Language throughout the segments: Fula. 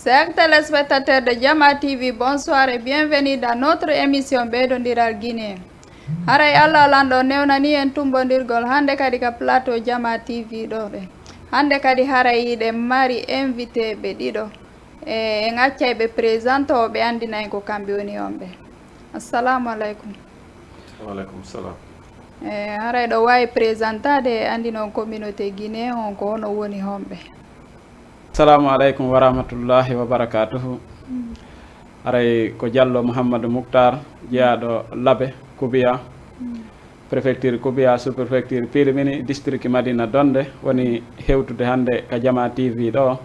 Chers téléspectateurs de Jama TV, bonsoir et bienvenue dans notre émission Bedondiral Guinée. Haray Allah lando newnani en tumbondirgol hande kadi ka plateau Jama TV ɗo ɓe. Hande kadi haray yiɗe mari invité ɓe ɗiɗo e gaccay ɓe présente o ɓe andinayi ko kamɓe woni on ɓe. Assalamu aleykum. Waleykum salam. Haray ɗo wawi présentade e andino communauté Guinée on ko hono woni homɓe. Assalamu aleykum wa rahmatullahi wa barakatuhu. Haray ko Diallo Mouhamadou Moukhtar jeeyaɗo Labe Koubiya préfecture Koubiya sous préfecture Pirimini district Madina Donde woni hewtude hande ka Jama TV ɗo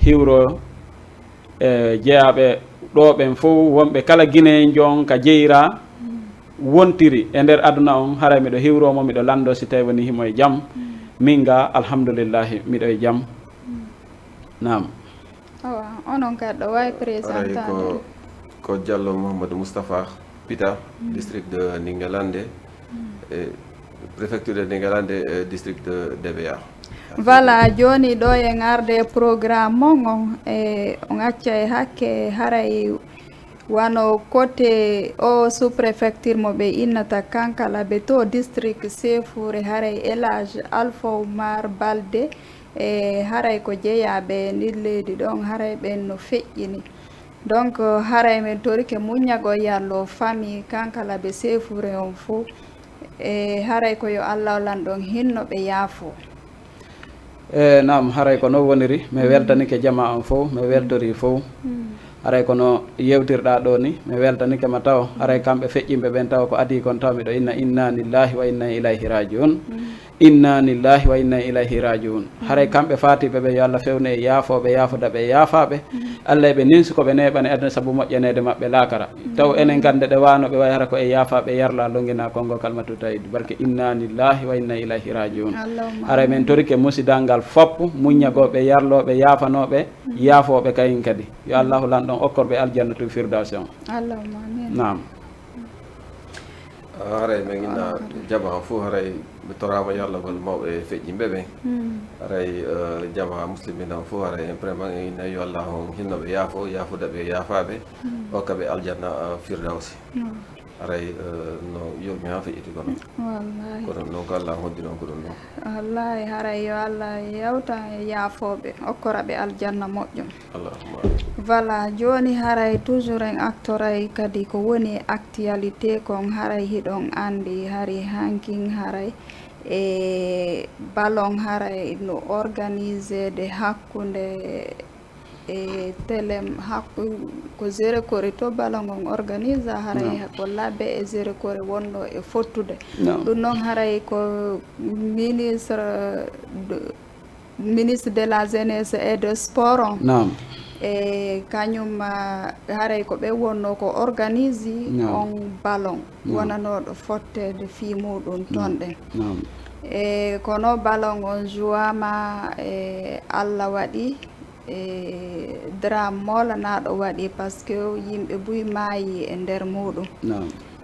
hiwro jeeyaɓe ɗo ɓen fof wonɓe kala Guinée jon ka jeyira wontiri e nder aduna on. Haray miɗo hiwromo miɗo lando si tawi woni himo e jaam min ga alhamdoulillahi miɗo e jaam. Naam. Onon kadi ɗo wawi présentade ko Diallo Mouhamadou Moustapha Pita district de Ningalande et préfecture de Ningalande et district de DBA. Voilà, joni ɗo e garde programme on e on acca e hakke haray wano côté o sous préfecture mo ɓe innata Kankala ɓe to district Séfouré haray élage Alpha Oumar Balde e haray ko jeeyaɓe ndir leydi ɗon haray ɓen no feƴƴini donc haray min torike muñago yallo famille Kankala ɓe Séfouré on fo e haray ko yo Allah lan ɗon hinno ɓe yaafo. Naam, haray ko no woniri mi weltanike jama on fof mi weltori fof haray kono yewtirɗa ɗo ni mi weltanike ma taw haray kamɓe feƴƴimɓe ɓen taw ko adi kon taw miɗo inna lillahi wa inna ilayhi rajiun inna lillahi wa inna ilayhi rajiun. Haray kamɓe fatiɓe ɓe yo Allah fewne e yaafoɓe yaafoda ɓe yaafaɓe Allah eɓe ninsi koɓe neɓane aduna saabu moƴƴanede mabɓe laakara taw enen gande ɗe wanoɓe way hara ko e yaafaɓe yarla longina kongo kalmatu tawhid barke inna lillahi wa inna ilayhi rajiun. Haray men torike musidal ngal fop muñagoɓe yarloɓe yaafanoɓe yaafoɓe kayen kadi yo Allahu lan ɗon okkorɓe aljannatu firdaus on. Allahumma amin. Naam. Haray men ina jama fof haray ɓe torama yallagol mawɓe feƴƴimɓe ɓe haray jama muslimina fof haray vraiment ina yo Allah on hinnoɓe yaafoda ɓe yaafaɓe hokka ɓe aljanna firdausi haray no yomi ha feƴƴiti kono wallahi kono noon ko Allah hoddi noon ko ɗum noon wallahi haray yo Allah yawta e yaafoɓe okkora ɓe aljanna moƴƴum. Allahumma. Voilà, joni haray toujours en actoray kadi ko woni actualité kon haray hiɗon andi hari hankin haray e ballon haray no organisé de hakkunde e télém hakku ko Zéro Kore to ballon on organise haray ko Labe e Zéro Kore wonno e fottude ɗum noon haray ko ministre de la jeunesse et de sport on e kañum haray ko ɓe wonno ko organise on ballon wonanoɗo fottede fi muɗum ton ɗen e kono ballon on jouama e Allah waɗi e drame molanaɗo waɗi par ce que yimɓe buy maayi e nder muɗum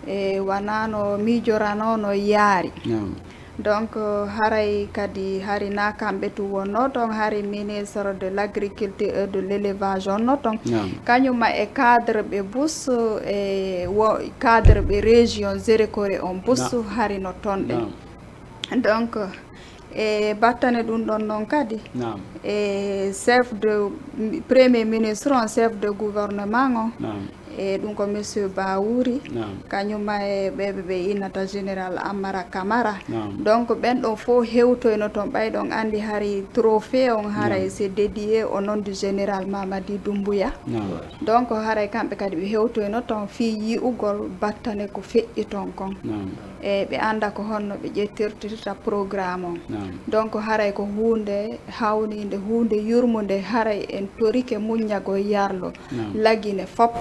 e wonano mijoranono yaari donc haray kadi hari na kamɓe tu wonno ton hari ministre de l'agriculture et de l'élevage onno ton kañuma e cadre ɓe bus e cadre ɓe région Zéro Kore on bus hari no ton ɗen donc e battane ɗum ɗon noon kadi e chef de premier ministre on chef de gouvernement on e ɗum ko monsieur Bawouri kañuma e ɓeɓe ɓe innata général Amara Camara donc ɓen ɗon fof hewtoyno toon ɓayɗon andi hari trophée on haray c'est dédié au nom du général Mamadi Doumbouya donc haray kamɓe kadi ɓe hewtoyno toon fi yi'ugol battane ko feƴƴi toon kon e ɓe anda ko honno ɓe ƴettirtirta programme on donc haray ko hunde hawnide hunde yurmude haray en torike muñago yarlo lagine fop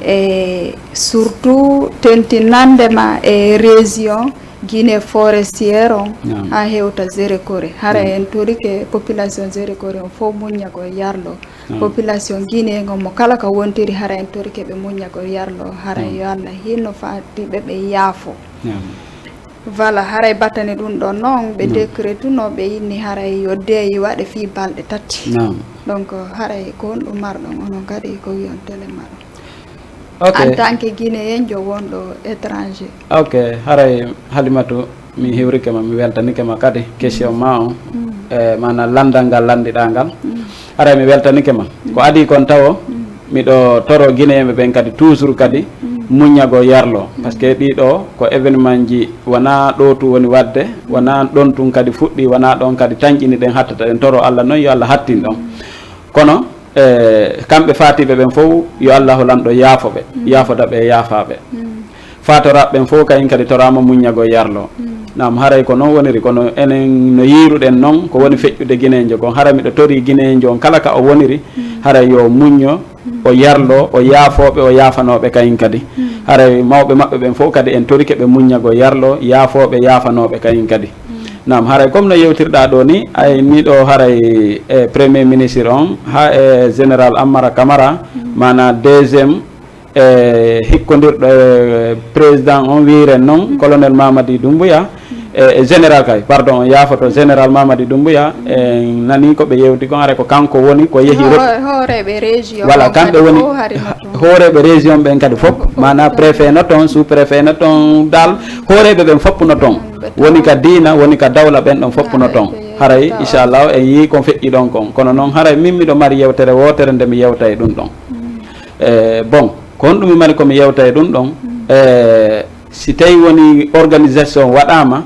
e surtout tentinandema e région Guinée forestière on ha hewta Zéro Kore haray en torike population Zéro Kore on fof muñago yarlo population Guinée ngo mo kala ko wontiri haray en torike ɓe muñago yarlo haray yo Allah hinno fatiɓe ɓe yaafo. Voilà, haray battane ɗum ɗon noon ɓe décrétuno ɓe inni haray yo deeyi waɗe fi balɗe tati donc haray ko on ɗo marɗon onon kadi ko wiyontele maɗon okay. en tant que guinéen jo wonɗo étranger ok haray Halimatu mi hiwrike ma mi weltanike ma kadi question ma o mana landal ngal landiɗa ngal haray mi weltanike ma ko adi kon tawo miɗo toro guinéenɓe ɓen kadi toujours kadi muñago yarlo par ce que ɗiɗo ko événement ji wona ɗo tu woni wadde wona ɗon tun kadi fuɗɗi wona ɗon kadi tañƴini ɗen hattata ɗen toro Allah noon yo Allah hattin ɗon kono kamɓe fatiɓe ɓen fof yo Allahu lanɗo yaafoɓe yaafodaɓe yaafaɓe fatoraɓe ɓen fof kayen kadi torama muñago yarlo nam haray ko noon woniri kono enen no yiruɗen noon ko woni feƴƴude guinéjo kon hara miɗo tori guinéjo on kala ka o woniri haray yo muñño o yarlo o yaafoɓe o yaafanoɓe kayen kadi haray mawɓe maɓɓe ɓen fof kadi en torike ɓe muññago yarlo yaafoɓe yaafanoɓe kayen kadi nam haray comme no yewtirɗa ɗo ni ay miɗo haray e premier ministre on ha e général Ammara Camara mana deuxiéme hikkodirɗo président on wiren noon colonel Mamadi Doumbouya général kay pardon on yaafoto général Mamadi Doumbouya nani koɓe yewti kon haray ko kanko woni ko yeehi horeɓe région voilà kamɓe woni horeɓe région ɓen kadi fof mana préfet no toon sous préfet no toon dal horeɓe ɓen foppuno toon woni ka diina woni ka dawla ɓen ɗon foppuno toon haray inchallahu en yii kon feƴƴi ɗon kon kono noon haray min miɗo mari yewtere wotere nde mi yewta e ɗum ɗon bon ko honɗum mi mari komi yewta e ɗum ɗon si tawi woni organisation waɗama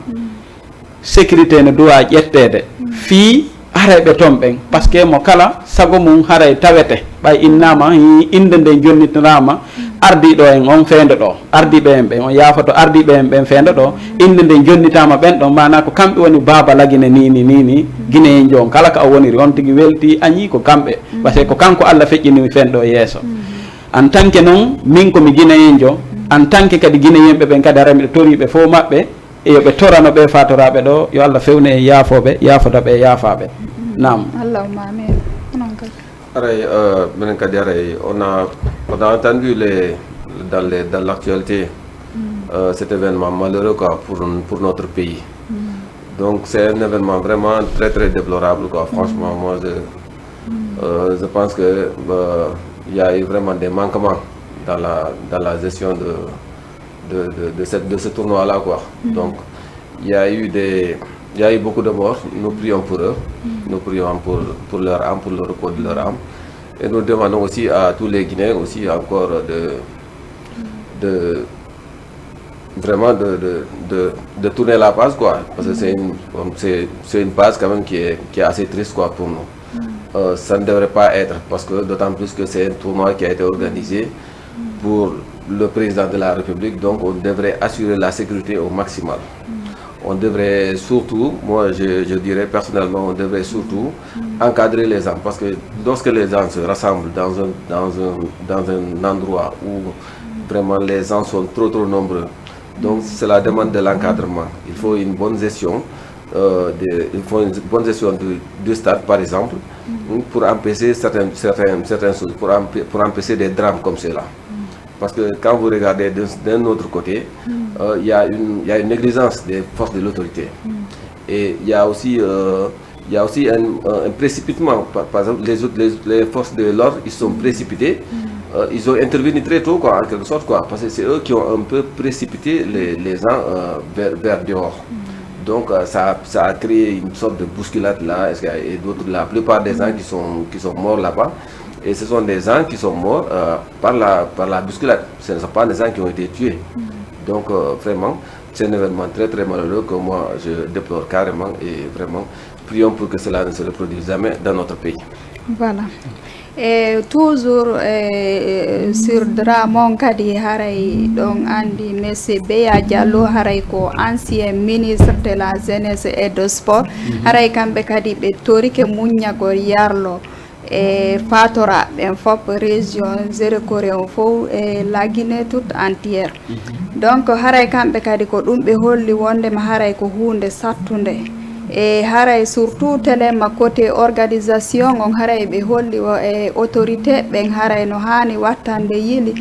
sécurité ne duwa ƴettede fii hareɓe toon ɓen par ce que mo kala sago mum haray tawete ɓay innama inde nde jonnitirama ardiɗo en on feendo ɗo ardiɓe en ɓen on yaafoto ardiɓe en ɓen feendo ɗo inde nde jonnitama ɓen ɗon mana ko kamɓe woni baba lagine ni guine en jon kala ka o woniri on tigui welti añi ko kamɓe par ce que ko kanko Allah feƴƴini fenɗo yeeso en tant que noon min komi guinéen jo en tant que kadi guinéenɓe ɓen kadi hara miɗo toriɓe fof maɓɓe e yoɓe torano ɓe fatoraɓe ɗo yo Allah fewne e yaafoɓe yaafodaɓe e yaafaɓe nam allahumma amin onon kadi aray minen kadi aray on a entendu dans l'actualité cet événement malheureux quoi pour notre pays donc c'est un événement vraiment très très déplorable quoi franchement moi je pense que il y a eu vraiment des manquements dans la gestion de ce tournoi là quoi donc il y a eu beaucoup de morts. Nous prions pour eux, nous prions pour leur âme, pour le repos de leur âme, et nous demandons aussi à tous les Guinéens aussi encore vraiment de tourner la page quoi, parce que c'est une page quand même qui est assez triste quoi pour nous. Ça ne devrait pas être, parce que d'autant plus que c'est un tournoi qui a été organisé pour le président de la République, donc on devrait assurer la sécurité au maximal. On devrait surtout, moi je dirais personnellement, on devrait surtout encadrer les gens, parce que lorsque les gens se rassemblent dans un endroit où vraiment les gens sont trop nombreux, donc cela demande de l'encadrement. Il faut une bonne gestion, du stade par exemple, pour empêcher certaines choses, pour empêcher des drames comme cela. Parce que quand vous regardez d'un autre côté, il y a une négligence des forces de l'autorité. Et il y a aussi un précipitement. Par exemple, les forces de l'ordre, ils sont précipités. Ils ont intervenu très tôt, quoi, en quelque sorte, quoi, parce que c'est eux qui ont un peu précipité les gens vers dehors. Donc ça a créé une sorte de bousculade là, et d'autres, la plupart des gens qui sont morts là-bas. Et ce sont des gens qui sont morts par la bousculade. Ce ne sont pas des gens qui ont été tués. Donc vraiment, c'est un événement très très malheureux que moi je déplore carrément, et vraiment prions pour que cela ne se reproduise jamais dans notre pays. Voilà. Et toujours sur Dramon kadi haray don andi monsieur Beya Diallo haray ko ancien ministre de la jeunesse et du sport haray kambe kadi be torike muñago yarlo e fatora ɓen fop région Zérekore on fof e la Guinée toute entière donc haray kamɓe kadi ko ɗum ɓe holli wondema haray ko hunde sattude e haray surtout telema côté organisation on haray ɓe holli e autorité ɓen haray no hani wattande yili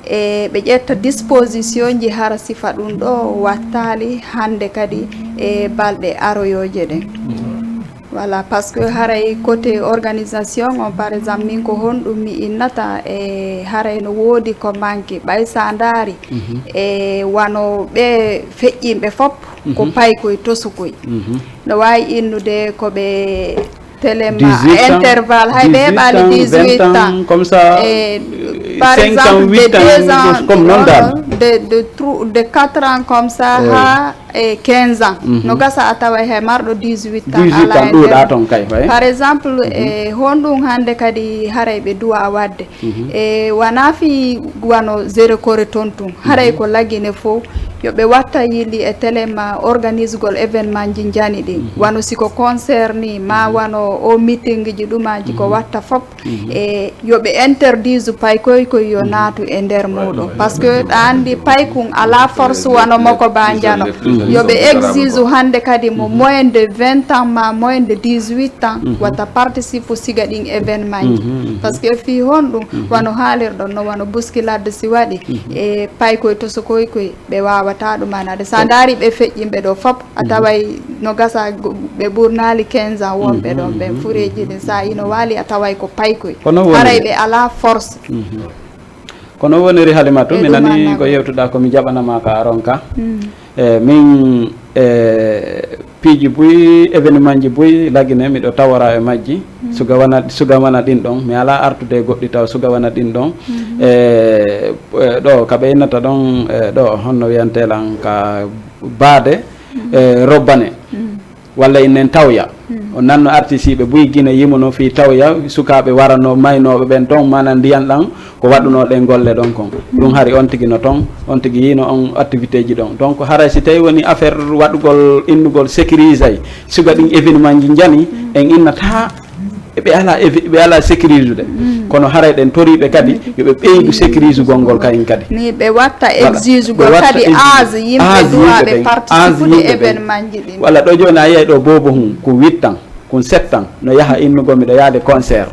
e ɓe ƴetta disposition ji hara sifa ɗum ɗo wattali hande kadi e balɗe aroyoje ɗen voilà parce que haray côté organisation on par exemple min ko honɗum mi innata e haray no woodi ko manque ɓay sa ndaari e wano ɓe feƴƴimɓe fof ko paykoye tosukoye no wawi innude koɓe téléma intervalle hay ɓe heɓani 18 ans comme ça par 5 exemple ans, 8 de 2 ans, ans comme non de 4 ans comme ça ha e 15 ans no gasa a tawa he marɗo 18 ans par exemple e honɗum hande kadi haray ɓe duwa wadde e wana fi wano zéro kore ton tun haray ko laggine fof yoɓe watta yilli e téléma organise gol événement ji jani ɗin wano siko concert ni ma wano o meeting ji ɗumaji ko watta fop e yoɓe interdise paykoy koy yo naatu e nder muɗum par ce que ɗa andi paykun ala force wano makko banjano yoɓe exige hande kadi mo moins de 20 ans ma moins de 18 ans watta participe siga ɗin événement ji par ce que fi honɗum wano haalirɗon no wano bousculade si waɗi e paykoy to so koy ɓe wawata ɗumanade sa daari ɓe feƴƴimɓe ɗo fop a taway no gasa ɓe ɓurnali 15 ans wonɓe ɗon ɓen fureji ɗin sa ino waali a taway ko paykoy haray ɓe ala force kono woniri Halimatu mi nani ko yewtuɗa komi jaɓanama ka aron ka min piiji boyi événement ji boyi lagine miɗo tawora e majji suga wana ɗin ɗon mi ala artude e goɗɗi taw suga wana ɗin ɗon ɗo kaɓe innata ɗon ɗo honno wiyantelan ka baade robbane walla innen tawya o nanno artisiɓe boyi guine yimono fi tawya sukaɓe warano maynoɓe ɓen ton mana ndiyan ɗan ko waɗunoɗen golle ɗon kon ɗum hari on tigui no ton on tigui yino on activité ji ɗon donc haray si tawi woni affaire waɗugol innugol sécurise ay suga ɗin événement ji jani en innata ɓe ala sécurise de kono haray ɗen toriɓe kadi yoɓe ɓeydu sécurise gongol kayen kadi ni ɓe watta exige gol kadi âge yimɓe duwaɓe participe événement ji ɗin walla ɗo joni a yiyay ɗo bobo hum ko 8 ans ko 7 ans no yaha innugol miɗo yaade concert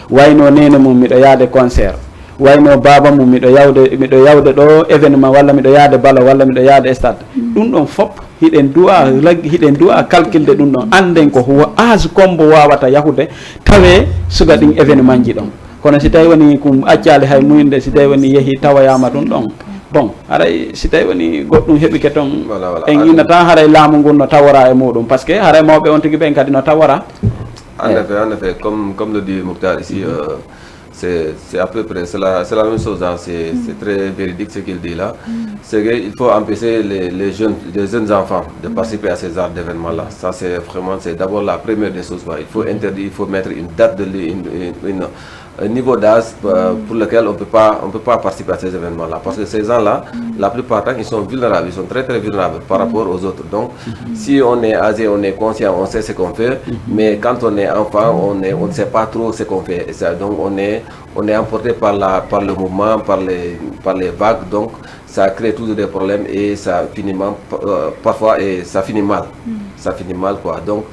wayno nene mum miɗo yaade concert wayno baba mum miɗo yawde ɗo événement walla miɗo yaade balo walla miɗo yaade stade ɗum ɗon fop hiɗen duwa calculde ɗum ɗon anden ko âge combo wawata yahude tawe suga ɗin événement ji ɗon kono si tawi woni ko accali hay muyde si tawi woni yeehi tawayama ɗum ɗon bon haray si tawi woni goɗɗum heɓike toon en innata haray laamu ngun no tawora e muɗum par ce que haray mawɓe on tigui ɓen kadi no tawora en effet comme le dit Mokhtar ici c'est à peu près, c'est la même chose, hein. C'est très véridique ce qu'il dit là. C'est qu'il faut empêcher les jeunes enfants de participer à ces genres d'événements-là. Ça, c'est vraiment, c'est d'abord la première des choses. Il faut interdire, il faut mettre une date, un niveau d'âge pour lequel on peut pas participer à ces événements-là. Parce que ces gens-là, la plupart du temps, ils sont vulnérables, ils sont très très vulnérables par rapport aux autres. Donc, si on est âgé, on est conscient, on sait ce qu'on fait, mais quand on est enfant, on ne sait pas trop ce qu'on fait. Et ça, donc, on est emporté par le mouvement, par les vagues. Donc, ça crée toujours des problèmes et ça finit mal, parfois, et ça finit mal. Ça finit mal, quoi. Donc,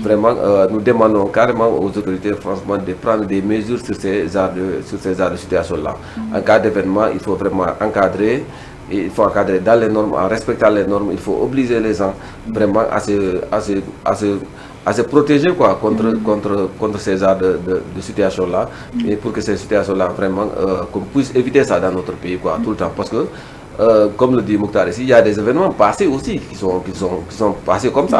vraiment, nous demandons carrément aux autorités franchement de prendre des mesures sur ces genres de situations-là. En cas d'événement, il faut vraiment encadrer. Et il faut encadrer dans les normes, en respectant les normes. Il faut obliger les gens vraiment à se protéger quoi, contre ces genres de situations-là. Et pour que ces situations-là, vraiment, qu'on puisse éviter ça dans notre pays quoi, tout le temps. Parce que comme le dit Mokhtar ici, il y a des événements passés aussi qui sont passés comme ça.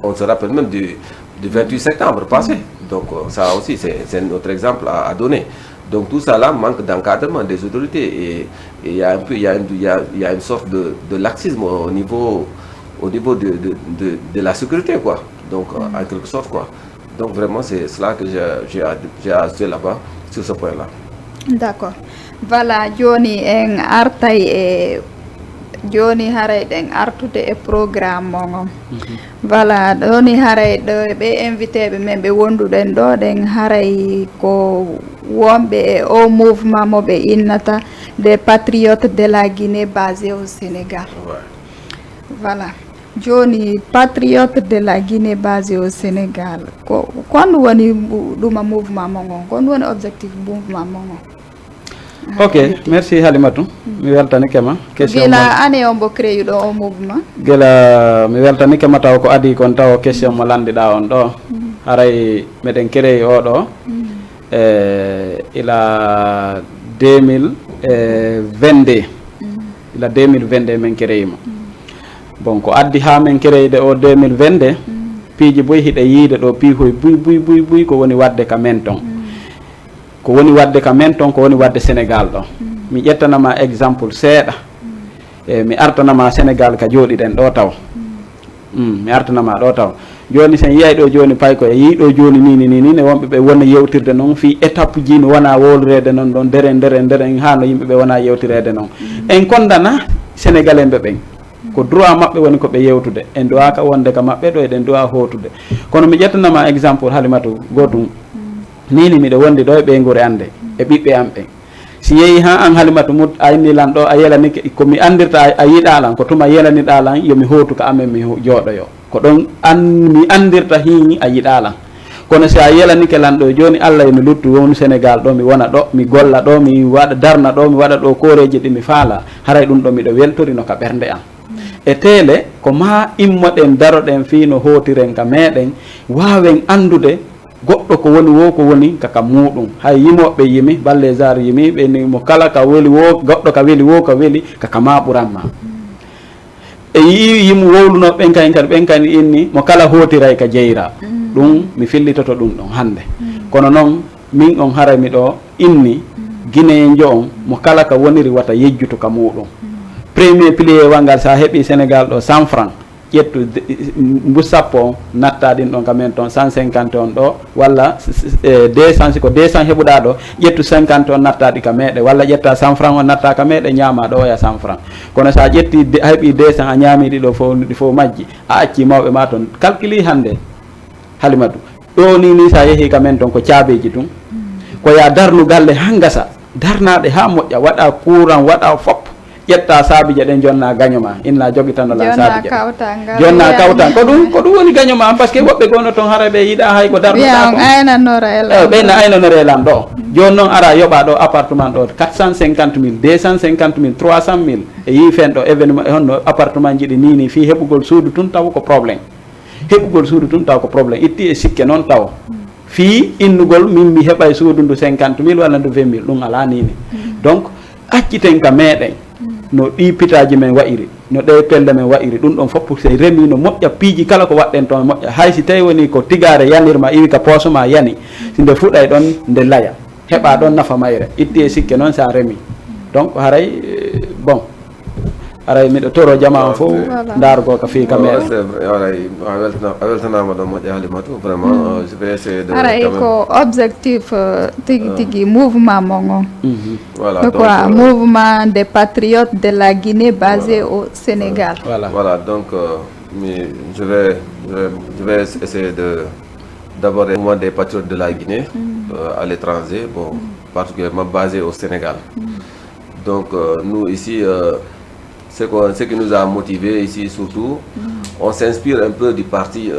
On se rappelle même du 28 septembre passé. Donc ça aussi, c'est notre exemple à donner. Donc tout ça là manque d'encadrement des autorités et il y a une sorte de laxisme au niveau de la sécurité quoi. Donc en quelque sorte quoi. Donc vraiment c'est cela que j'ai ajouté là-bas sur ce point-là. D'accord. Voilà, joni en artay e joni haray ɗen artude e programme mon voilà joni haray ɗo ɓe invité ɓe men ɓe wonduɗen ɗo ɗen haray ko wonɓe e o mouvement mo ɓe innata des patriotes de la Guinée basé au Sénégal. Voilà, joni patriote de la Guinée basé au Sénégal kon woni ɗuma mouvement mon on kon woni objectif mouvement mon on Ok, merci Halimatou. Mi weltani kema question gila ane on bo créé do o mouvement gila mi weltani kema taw ko adi kon taw question mo landida on do haray meden créé o do ila 2022 ila 2022 men créé mo bon ko addi ha men créé de o 2022 piiji boy hiɗe yiide ɗo piihoy buy ko woni wadde ka men ton ko woni wadde ka men ton ko woni wadde Sénégal ɗo mi ƴettanama exemple seeɗa mi artanama Sénégal ka jooɗiɗen ɗo taw mi artanama ɗo taw joni sen yiyay ɗo joni pay ko e yiiɗo joni ni ne wonɓe ɓe wona yewtirde noon fi étape ji no wona wolrede noon ɗon nderen ha no yimɓeɓe wona yewtirede noon en kondana sénégalais ɓe ɓen ko droit maɓɓe woni ko ɓe yewtude en duwa ka wonde ka maɓɓe ɗo eɗen duwa hotude kono mi ƴettanama exemple Halimatou gotum nini miɗo wondi ɗo e ɓeygure ande e ɓiɓɓe am ɓen si yeehi ha an Halimatou mud a innilan ɗo a yelani komi andirta a yiɗalan ko tuma yelaniɗalan yomi hotu ka amen mi jooɗoyo ko ɗon mi andirta hiini a yiɗalan kono si a yelanike lan ɗo joni Allah emi luttu woni Sénégal ɗo mi wona ɗo mi golla ɗo mi waɗa darna ɗo mi waɗa ɗo koreji ɗi mi faala haray ɗum ɗo miɗo weltorino ka ɓernde am e tele ko ma immoɗen daroɗen fi no hotiren ka meɗen wawen andude goɗɗo ko woni wo ko woni kaka muɗum hay yimoɓe yimi balle jar yimi ɓeni mo kala ka weli wo goɗɗo ka weli wo ka weli kaka ma ɓuranma e yi yimu wowluno ɓen kadi inni mo kala hotiray ka jeyra ɗum mi fillitoto ɗum ɗon hande kono noon min on hara miɗo inni guinéjo on mo kala ka woniri wata yejjuto ka muɗum premier pilier wangal sa heeɓi Sénégal ɗo 100 francs ƴettu mbu sappo on natta ɗin ɗon kamen toon 150 on ɗo walla 200 siko 200 heɓuɗa ɗo ƴettu 50 on nattaɗi ka meɗe walla ƴetta 100 francs on natta ka meɗe ñama ɗo oya 100 francs kono sa ƴetti heeɓi 200 a ñamiɗi ɗo ɗi fof majji a acci mawɓe ma toon calculi hande Halimatou ɗo ni sa yeehi kamen toon ko caabeji tun ko ya darnu galle ha gasa darnaɗe ha moƴƴa waɗa courant waɗa fop ƴetta saabije ɗen jonna gagnoma inna joguitanolan saabije jonna kawtan ko ɗum woni gagnoma par ce que woɓɓe gono toon hara ɓe yiiɗa hay ko darnuɗa ɓeyna aynanorelam ɗo joni noon ara yoɓa ɗo appartement ɗo 450 000 250 000 300 000 e yi fen ɗo événement honno appartement jiɗi nini fi heɓugol suudu tun taw ko probléme heɓugol suudu tun taw ko probléme itti e sikke noon taw fi innugol min mi heɓay suudu ndu 50 000 walla ndu 20 000 ɗum ala nini donc acciten ka meɗen no ɗi pitaji men wa'iri no ɗe pelle men wa'iri ɗum ɗon fof se remi no moƴƴa piiji kala ko waɗɗen toon moƴƴa hay si tawi woni ko tigare yanirma iwi ka poche ma yani si nde fuɗɗay ɗon nde laya heɓa ɗon nafa mayre itti e sikke noon sa remi donc haray bon aray miɗo toro jama on fof dargo ka fi kam a weltanama ɗon moƴƴa Halimatou vraiment je vais essayer de aray ko objectif tigi mouvement mon on voilà quoi mouvement des patriotes de la Guinée basé au Sénégal voilà donc je vais essayer d'aborder le mouvement des patriotes de la Guinée à l'étranger, bon particulièrement basé au Sénégal. Donc nous ici ce qui nous a motivés ici surtout, on s'inspire un peu du parti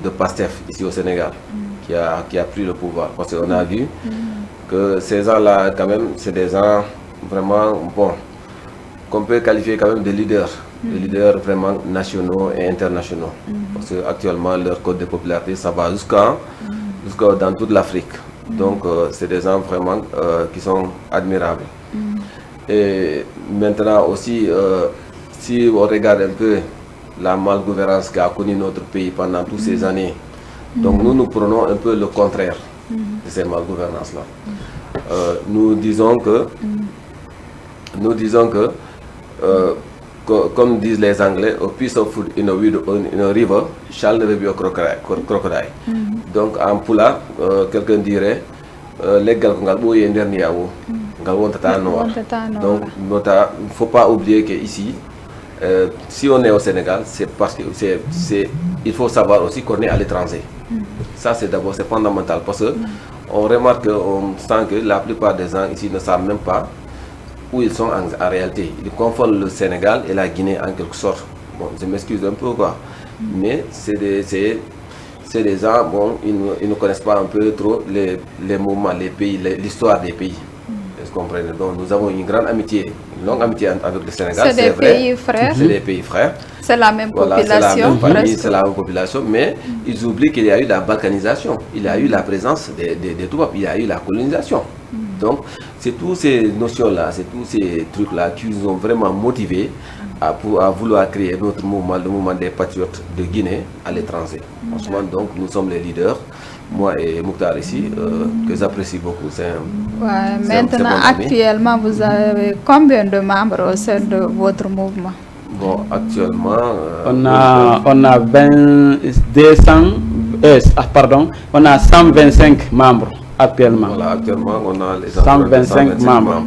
de PASTEF ici au Sénégal, qui a pris le pouvoir. Parce qu'on a vu que ces gens-là, quand même, c'est des gens vraiment, bon, qu'on peut qualifier quand même de leaders, des leaders vraiment nationaux et internationaux. Parce qu'actuellement, leur code de popularité, ça va jusqu'à dans toute l'Afrique. Donc, c'est des gens vraiment qui sont admirables. Et maintenant aussi, si on regarde un peu la malgouvernance qu'a connu notre pays pendant toutes ces années, donc nous prenons un peu le contraire de ces malgouvernances-là. Nous disons que, comme disent les Anglais, a piece of food in a river shall never be a crocodile. Donc en pulaar, quelqu'un dirait, l'égal qu'on a beau dernier à vous. Donc, il ne faut pas oublier qu'ici, si on est au Sénégal, c'est parce que il faut savoir aussi qu'on est à l'étranger. Ça, c'est d'abord fondamental parce qu'on remarque, on sent que la plupart des gens ici ne savent même pas où ils sont en réalité. Ils confondent le Sénégal et la Guinée en quelque sorte. Bon, je m'excuse un peu, quoi. Mais c'est des gens, bon, ils ne connaissent pas un peu trop les mouvements, les pays, l'histoire des pays. comprenez. Donc nous avons une grande amitié, une longue amitié avec le Sénégal. C'est des pays frères. C'est des pays frères. C'est la même population. C'est la même famille, c'est la même population, mais ils oublient qu'il y a eu la balkanisation, il y a eu la présence des Touaregs, il y a eu la colonisation. Donc c'est toutes ces notions-là, c'est tous ces trucs-là qui nous ont vraiment motivés à vouloir créer notre mouvement, le mouvement des patriotes de Guinée à l'étranger. Franchement, donc nous sommes les leaders. Moi et Mouktar ici, que j'apprécie beaucoup. Maintenant, actuellement, vous avez combien de membres au sein de votre mouvement? Bon, actuellement... on a 125 membres actuellement. Voilà, actuellement, on a les 125 membres.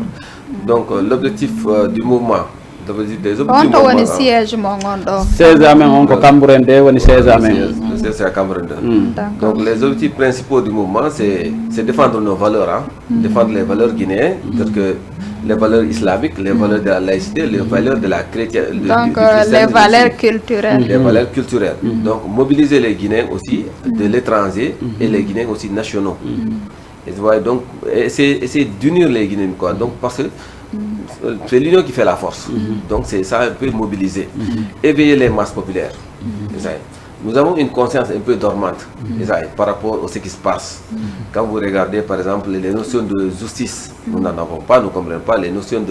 Donc, l'objectif du mouvement, on siège Donc les objectifs principaux du mouvement, c'est défendre nos valeurs, défendre les valeurs guinéennes, que les valeurs islamiques, les valeurs de la laïcité, les valeurs de la chrétienté. Donc les valeurs culturelles. Les valeurs culturelles. Donc mobiliser les Guinéens aussi de l'étranger et les Guinéens aussi nationaux. Et donc essayer d'unir les Guinéens, quoi. Donc parce que c'est l'union qui fait la force. Donc c'est ça un peu mobiliser. Éveiller les masses populaires. Nous avons une conscience un peu dormante par rapport à ce qui se passe. Quand vous regardez par exemple les notions de justice, nous n'en avons pas, nous ne comprenons pas les notions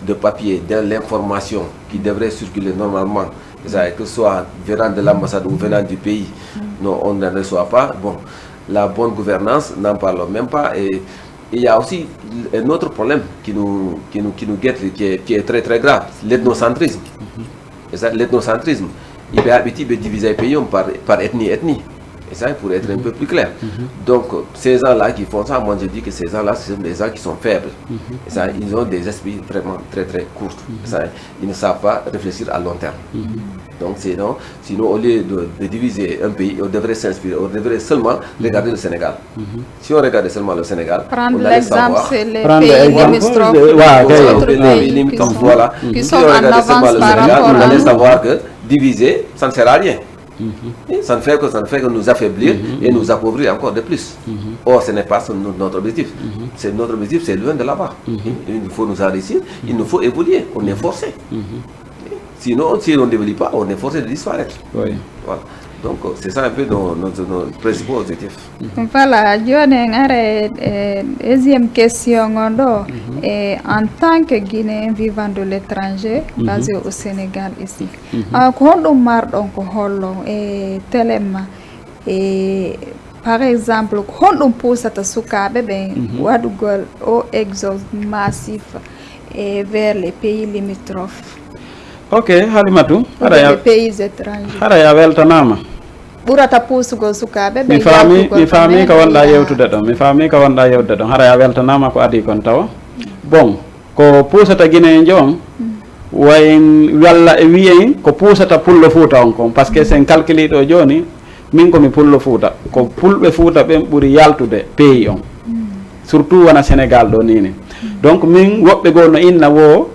de papier, de l'information qui devrait circuler normalement, que ce soit venant de l'ambassade ou venant du pays, non, on ne reçoit pas. Bon, la bonne gouvernance, n'en parlons même pas. Et il y a aussi un autre problème qui nous guette, qui est très très grave, l'ethnocentrisme. L'ethnocentrisme. Il est habitué de diviser les pays par ethnie. Et ça, pour être un peu plus clair. Donc, ces gens-là qui font ça, moi je dis que ces gens-là, ce sont des gens qui sont faibles. Et ça, ils ont des esprits vraiment très très courts. Ça, ils ne savent pas réfléchir à long terme. Donc, sinon au lieu de diviser un pays, on devrait s'inspirer, on devrait seulement regarder le Sénégal. Si on regardait seulement le Sénégal, prendre on allait savoir... c'est les pays limitrophes, voilà. Qui sont en avance par rapport on allait savoir que diviser, ça ne sert à rien. Ça ne fait que nous affaiblir et nous appauvrir encore de plus. Or, ce n'est pas notre objectif. Notre objectif, c'est loin de là-bas. Il faut nous enrichir, il nous faut évoluer, on est forcé. Sinon, si on ne développe pas, on est forcé de disparaître. Oui. Voilà. Donc, c'est ça un peu nos principaux objectifs. Voilà, deuxième question. En tant que Guinéen vivant de l'étranger, basé au Sénégal ici, par exemple, quand on pousse à Soukabe, Wadugol au exode massif vers les pays limitrophes. Ok, Halimatu, les pays étrangers. Haraya weltanama. Burata pusugo sukabe mi fami ka wanda yewtude don haraya weltanama ko adi kon taw bon ko pusata Guinée jom wayen walla e wiyen ko pusata pullo Fouta on kon parce que sen calculi do joni min ko mi pullo Fouta ko pulbe Fouta ben buri yaltude pays on surtout wana Sénégal do nini donc min wobbe go no inna wo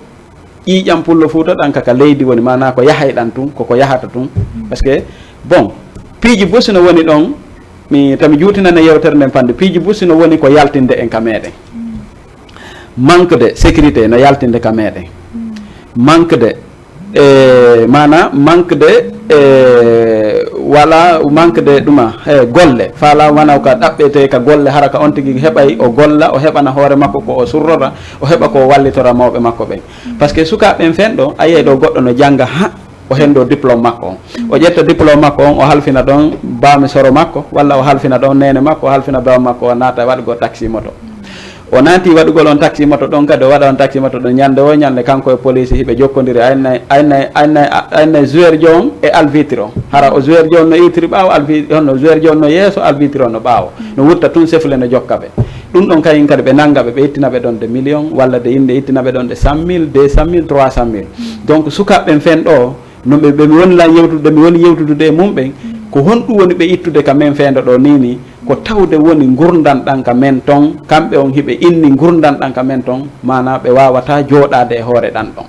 ƴiƴam pullo Fouta ɗan kaka leydi woni mana ko yahay ɗan tun koko yahata tun parce que bon piiji busi no woni ɗon tami juutinane yewtere nden fande piiji busi no woni ko yaltinde en ka meɗen manque de sécurité no yaltinde ka meɗen manque de ɗuma golle faala wana ka ɗaɓɓete ka golle hara ka on tigi heɓay o golla o heɓana hoore makko ko o surrora o heɓa ko wallitora mawɓe makko ɓen par ce que sukaɓen fen ɗo a yiye ɗo goɗɗo no jangga o hendo diplôme makko on o ƴetta diplôme makko on o halfina ɗon bawmi soro makko walla o halfina ɗon nene makko o halfina baw makko o naata waɗgo taxi moto o naati waɗugol on taxi moto ɗon kadi o waɗa on taxi moto ɗon ñande kanko e police hiɓe jokkodiri ayna joueur jom e alvitre on hara o joueur jom no iwtiri ɓaawo honno joueur jom no yeeso alvitre on no ɓaawo no wurta tun sefle no jokka ɓe ɗum ɗon kayen kadi ɓe nanggaɓe ɓe ittinaɓe ɗon de million walla de inde ittinaɓe ɗon de 100 000 200 000 300 000 donc sukaɓeɓen fen ɗo no ɓe mi woni yewtudude e mumɓen ko honɗum woni ɓe ittude ka men feendo ɗo nini ko tawde woni gurdan ɗan ka men ton kamɓe on hiɓe inni gurdan ɗan ka men ton mana ɓe wawata jooɗade e hoore ɗan ɗon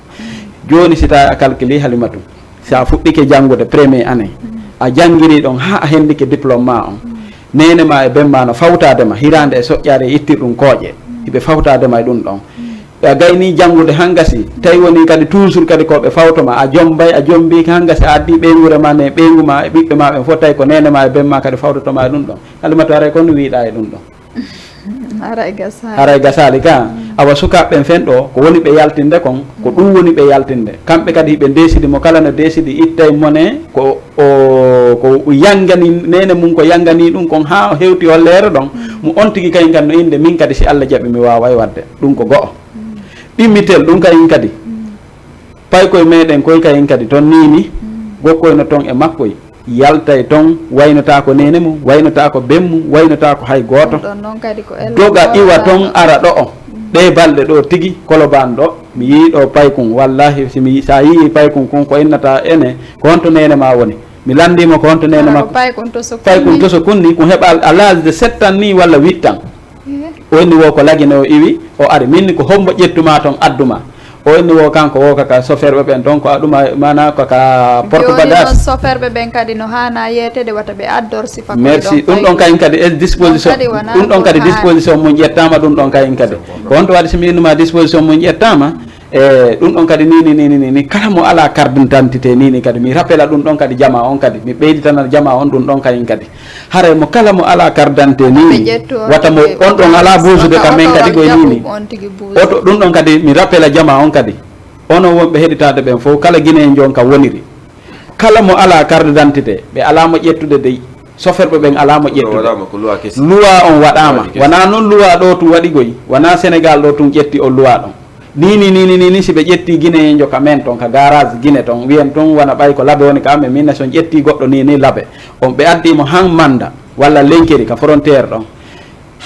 joni si tawi a calculi Halimatu sa fuɗɗike janngude premier année a janngiri ɗon ha a hendike diplôme ma on nene ma e bemma no fawtadema hirande e soƴƴare e ittir ɗum kooƴe hiɓe fawtadema e ɗum ɗon a gayni janngude hangasi tawi woni kadi toujours kadi koɓe fawtoma a jombay a jombiki hangasi a addi ɓeygure ma ne ɓeygu ma e ɓiɓɓe ma ɓe fof tawi ko nene ma e bemma kadi fawtotoma e ɗum ɗon halimatu aray kono wiiɗa e ɗum ɗon haray gasali ka awa sukaɓeɓen fen ɗo ko woni ɓe yaltinde kon ko ɗum woni ɓe yaltinde kamɓe kadi ɓe desidi mo kala no desidi ittay mone ko yangani nene mum ko yangani ɗum kon ha hewti hollere ɗon mo on tigui kayen kadi no inde min kadi si Allah jaaɓi mi wawa wadde ɗum ko go'o ɗimmitel ɗum kayen kadi pay koye meɗen koye kayen kadi toon nini gokkoyno toon e makkoy yaltay toon waynota ko nene mum waynota ko bemmum waynota ko hay goto doga iwa toon ara ɗo o ɗe balɗe ɗo tigui Colobane ɗo mi yiiɗo paykum wallahi sa yii paykum kon ko innata ene ko honto nene ma woni mi landima ko honto nene makko paykum to so kunni ko heɓa à l'âge de 7 ans ni walla 8 ans o inni wo ko lagine o iwi o ari minni ko hombo ƴettuma toon adduma o inni wo kanko wo kaka chauffeur ɓen toon ko aɗuma mana kaka porte bagage chauffeur ɓen kadi no hana yetede wata ɓe addor sifa merci ɗum ɗon kayen kadi e disposition ɗum ɗon kadi disposition mum ƴettama ɗum ɗon kayen kadi ko honto waɗi somi innuma disposition mum ƴettama e ɗum ɗon kadi ni kala mo ala carte d'identité ni kadi mi rappela ɗum ɗon kadi jama on kadi mi ɓeyditanat jama on ɗum ɗon kayen kadi haray mo kala mo ala carte d'identité ni wata mo on ɗon ala buusude kamen kadi koye nini oto ɗum ɗon kadi mi rappela jama on kadi onon wonɓe heɗitade ɓen fof kala guine en jon ka woniri kala mo ala carte d'identité ɓe alamo ƴettude dey chauffeur ɓen alamo ƴettude loi on waɗama wona noon loi ɗo tum waɗi goy wona Sénégal ɗo tum ƴetti o loi ɗon ni si ɓe ƴetti guine en joka men toon ka garage guine toon wiyen toon wona ɓay ko laabe woni kamɓe minne son ƴetti goɗɗo ni laabe on ɓe addimo han manda walla lenkeri ka frontiére ɗon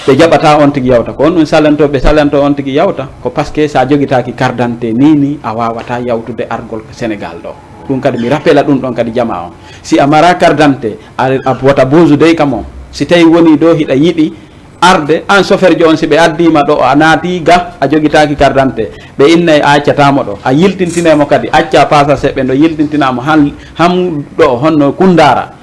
ɓe jaɓata on tigui yawta ko on ɗum salantoɓe salanto on tigui yawta ko par ce que sa joguitaki carte d'identité ni a wawata yawtude argol Sénégal ɗo ɗum kadi mi rappela ɗum ɗon kadi jama on si a mara carte d'identité a wota buusudey kam on si tawi woni ɗo hiɗa yiiɗi arde an chauffeur jo on si ɓe addima ɗo a naati ga a joguitaki carte d'identité ɓe innay a accatamo ɗo a yiltintinemo kadi acca pasa seɓɓe ɗo yiltintinamo han ɗo honno Koundara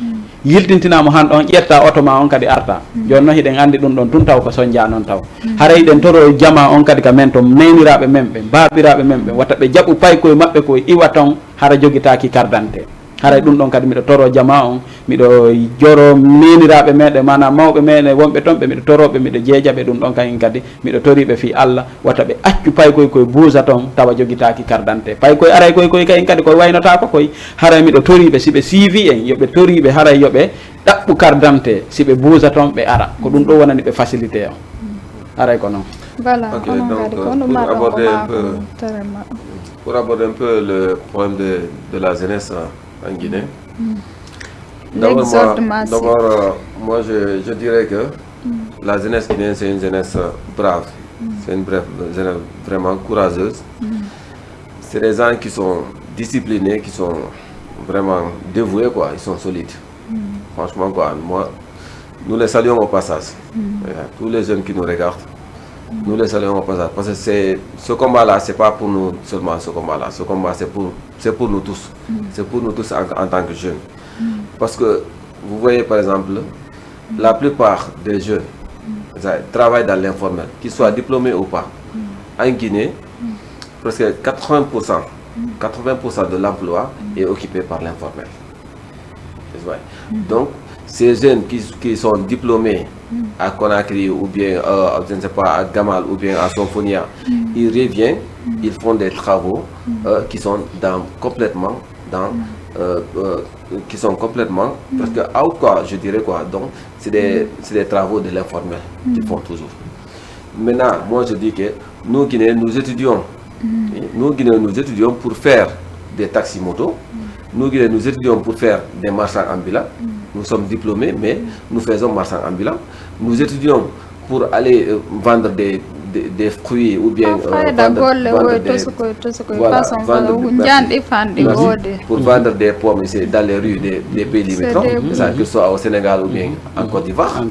yiltintinamo han ɗon ƴetta auto ma on kadi arta joni noon hiɗen andi ɗum ɗon tun taw ko soñdia noon taw haray ɗen toro jama on kadi ka men to neniraɓe men ɓe babiraɓe men ɓe watta ɓe jaɓu pay koye mabɓe koye iwa ton hara joguitaki carte d'identité haray ɗum ɗon kadi miɗo toro jama on miɗo joro neniraɓe meɗen mana mawɓe meɗen wonɓe toon ɓe miɗo toroɓe miɗo jeejaɓe ɗum ɗon kayen kadi miɗo toriɓe fi Allah wata ɓe accu pay koye buusa toon tawa joguitaki carte d'identité pay koye aray koye kayen kadi koye waynotako koye haray miɗo toriɓe siɓe suivi en yoɓe toriɓe haray yoɓe ɗaɓɓu carte d'identité siɓe buusa toon ɓe ara ko ɗum ɗo wonani ɓe facilité o haray ko noon voilà pour aborder un peu le problème de la jeunesse en Guinée. D'abord, moi je dirais que la jeunesse guinéenne, c'est une jeunesse brave. C'est une jeunesse vraiment courageuse. C'est des gens qui sont disciplinés, qui sont vraiment dévoués, quoi. Ils sont solides. Franchement, quoi. Moi, nous les saluons au passage. Tous les jeunes qui nous regardent, nous les saluons au passage. Parce que ce combat-là, ce n'est pas pour nous seulement ce combat-là. Ce combat, c'est pour nous tous. C'est pour nous tous en tant que jeunes. Parce que vous voyez par exemple, la plupart des jeunes travaillent dans l'informel, qu'ils soient diplômés ou pas. En Guinée, presque 80% de l'emploi est occupé par l'informel. Donc, ces jeunes qui sont diplômés à Conakry ou bien, je ne sais pas, à Gamal ou bien à Somphonia, ils reviennent, ils font des travaux qui sont complètement parce que out quoi, je dirais quoi, donc c'est des travaux de l'informel qu'ils font toujours. Maintenant, moi je dis que nous Guinéens, nous étudions pour faire des taxis-motos, nous Guinéens, nous étudions pour faire des marchands ambulants. Nous sommes diplômés, mais nous faisons marchands ambulants. Nous étudions pour aller vendre des fruits ou bien pour vendre des pommes dans les rues des pays limitrophes, que ce soit au Sénégal ou bien en Côte d'Ivoire.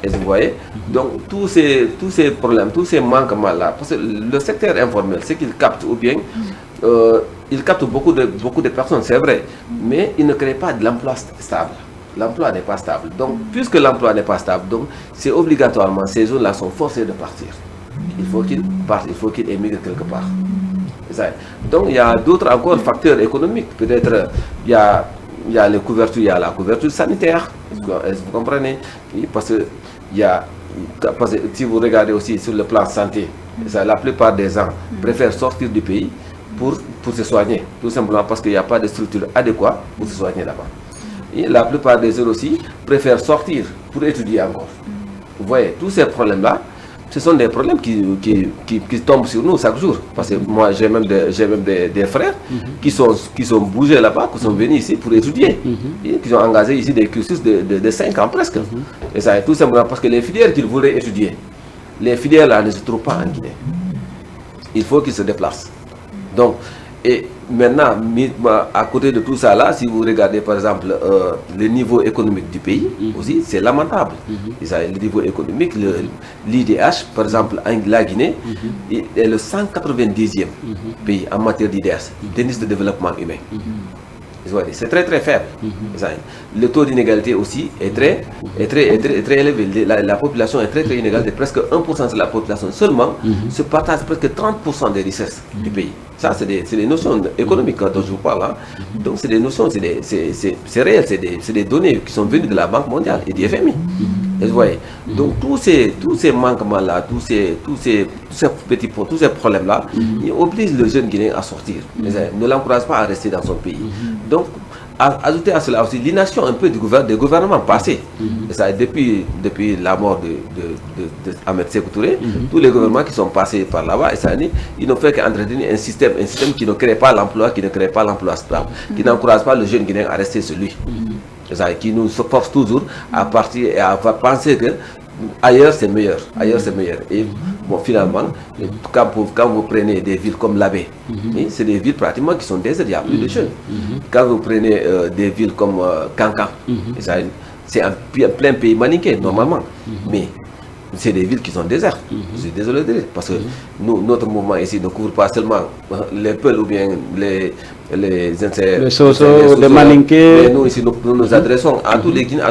Et vous voyez, donc tous ces problèmes, tous ces manquements-là, parce que le secteur informel, c'est qu'il capte ou bien il capte beaucoup de personnes, c'est vrai, mais il ne crée pas de l'emploi stable. L'emploi n'est pas stable. Donc, puisque l'emploi n'est pas stable, donc c'est obligatoirement, ces zones-là sont forcées de partir. il faut qu'il parte, il faut qu'il émigre quelque part. Donc il y a d'autres encore facteurs économiques. Peut-être il y a les couvertures, il y a la couverture sanitaire. Est-ce que vous comprenez? Parce que si vous regardez aussi sur le plan santé, la plupart des gens préfèrent sortir du pays pour se soigner, tout simplement parce qu'il n'y a pas de structure adéquate pour se soigner là-bas. Et la plupart des gens aussi préfèrent sortir pour étudier encore. Vous voyez, tous ces problèmes-là, ce sont des problèmes qui tombent sur nous chaque jour. Parce que moi, j'ai même des frères qui sont bougés là-bas, qui sont venus ici pour étudier. Et qui ont engagé ici des cursus de 5 ans presque. Et ça est tout simplement parce que les filières qu'ils voulaient étudier, les filières là ne se trouvent pas en Guinée. Il faut qu'ils se déplacent. Donc, et maintenant, à côté de tout ça là, si vous regardez par exemple le niveau économique du pays, aussi c'est lamentable. Le niveau économique, l'IDH, par exemple, la Guinée, est le 190e pays en matière d'IDH, d'indice de développement humain. C'est très très faible. Le taux d'inégalité aussi est très élevé. La population est très inégale, presque 1% de la population seulement se partage presque 30% des richesses du pays. Ça, c'est des notions économiques dont je vous parle. Hein. Donc, c'est des notions, c'est réel, c'est des données qui sont venues de la Banque mondiale et du FMI. Vous voyez. Donc, tous ces manquements-là, tous ces problèmes-là, ils obligent le jeune Guinéen à sortir. Ne l'encouragent pas à rester dans son pays. Donc, ajouter à cela aussi l'ination un peu des gouvernements passés. Depuis la mort de Ahmed Sékou Touré, tous les gouvernements qui sont passés par là-bas, ils n'ont fait qu'entretenir un système qui ne crée pas l'emploi, stable, qui n'encourage pas le jeune Guinéen à rester sur lui. Qui nous force toujours à partir et à penser que ailleurs c'est meilleur. Et bon, finalement, quand vous prenez des villes comme Labé, c'est des villes pratiquement qui sont désertes, il n'y a plus de jeunes. Quand vous prenez des villes comme Kankan, c'est un plein pays malinqué normalement, mais c'est des villes qui sont désertes. Je suis désolé de dire, parce que notre mouvement ici ne couvre pas seulement les Peuls ou bien les Soso, les Malinké. Mais nous ici, nous nous adressons à tous les Guinéens,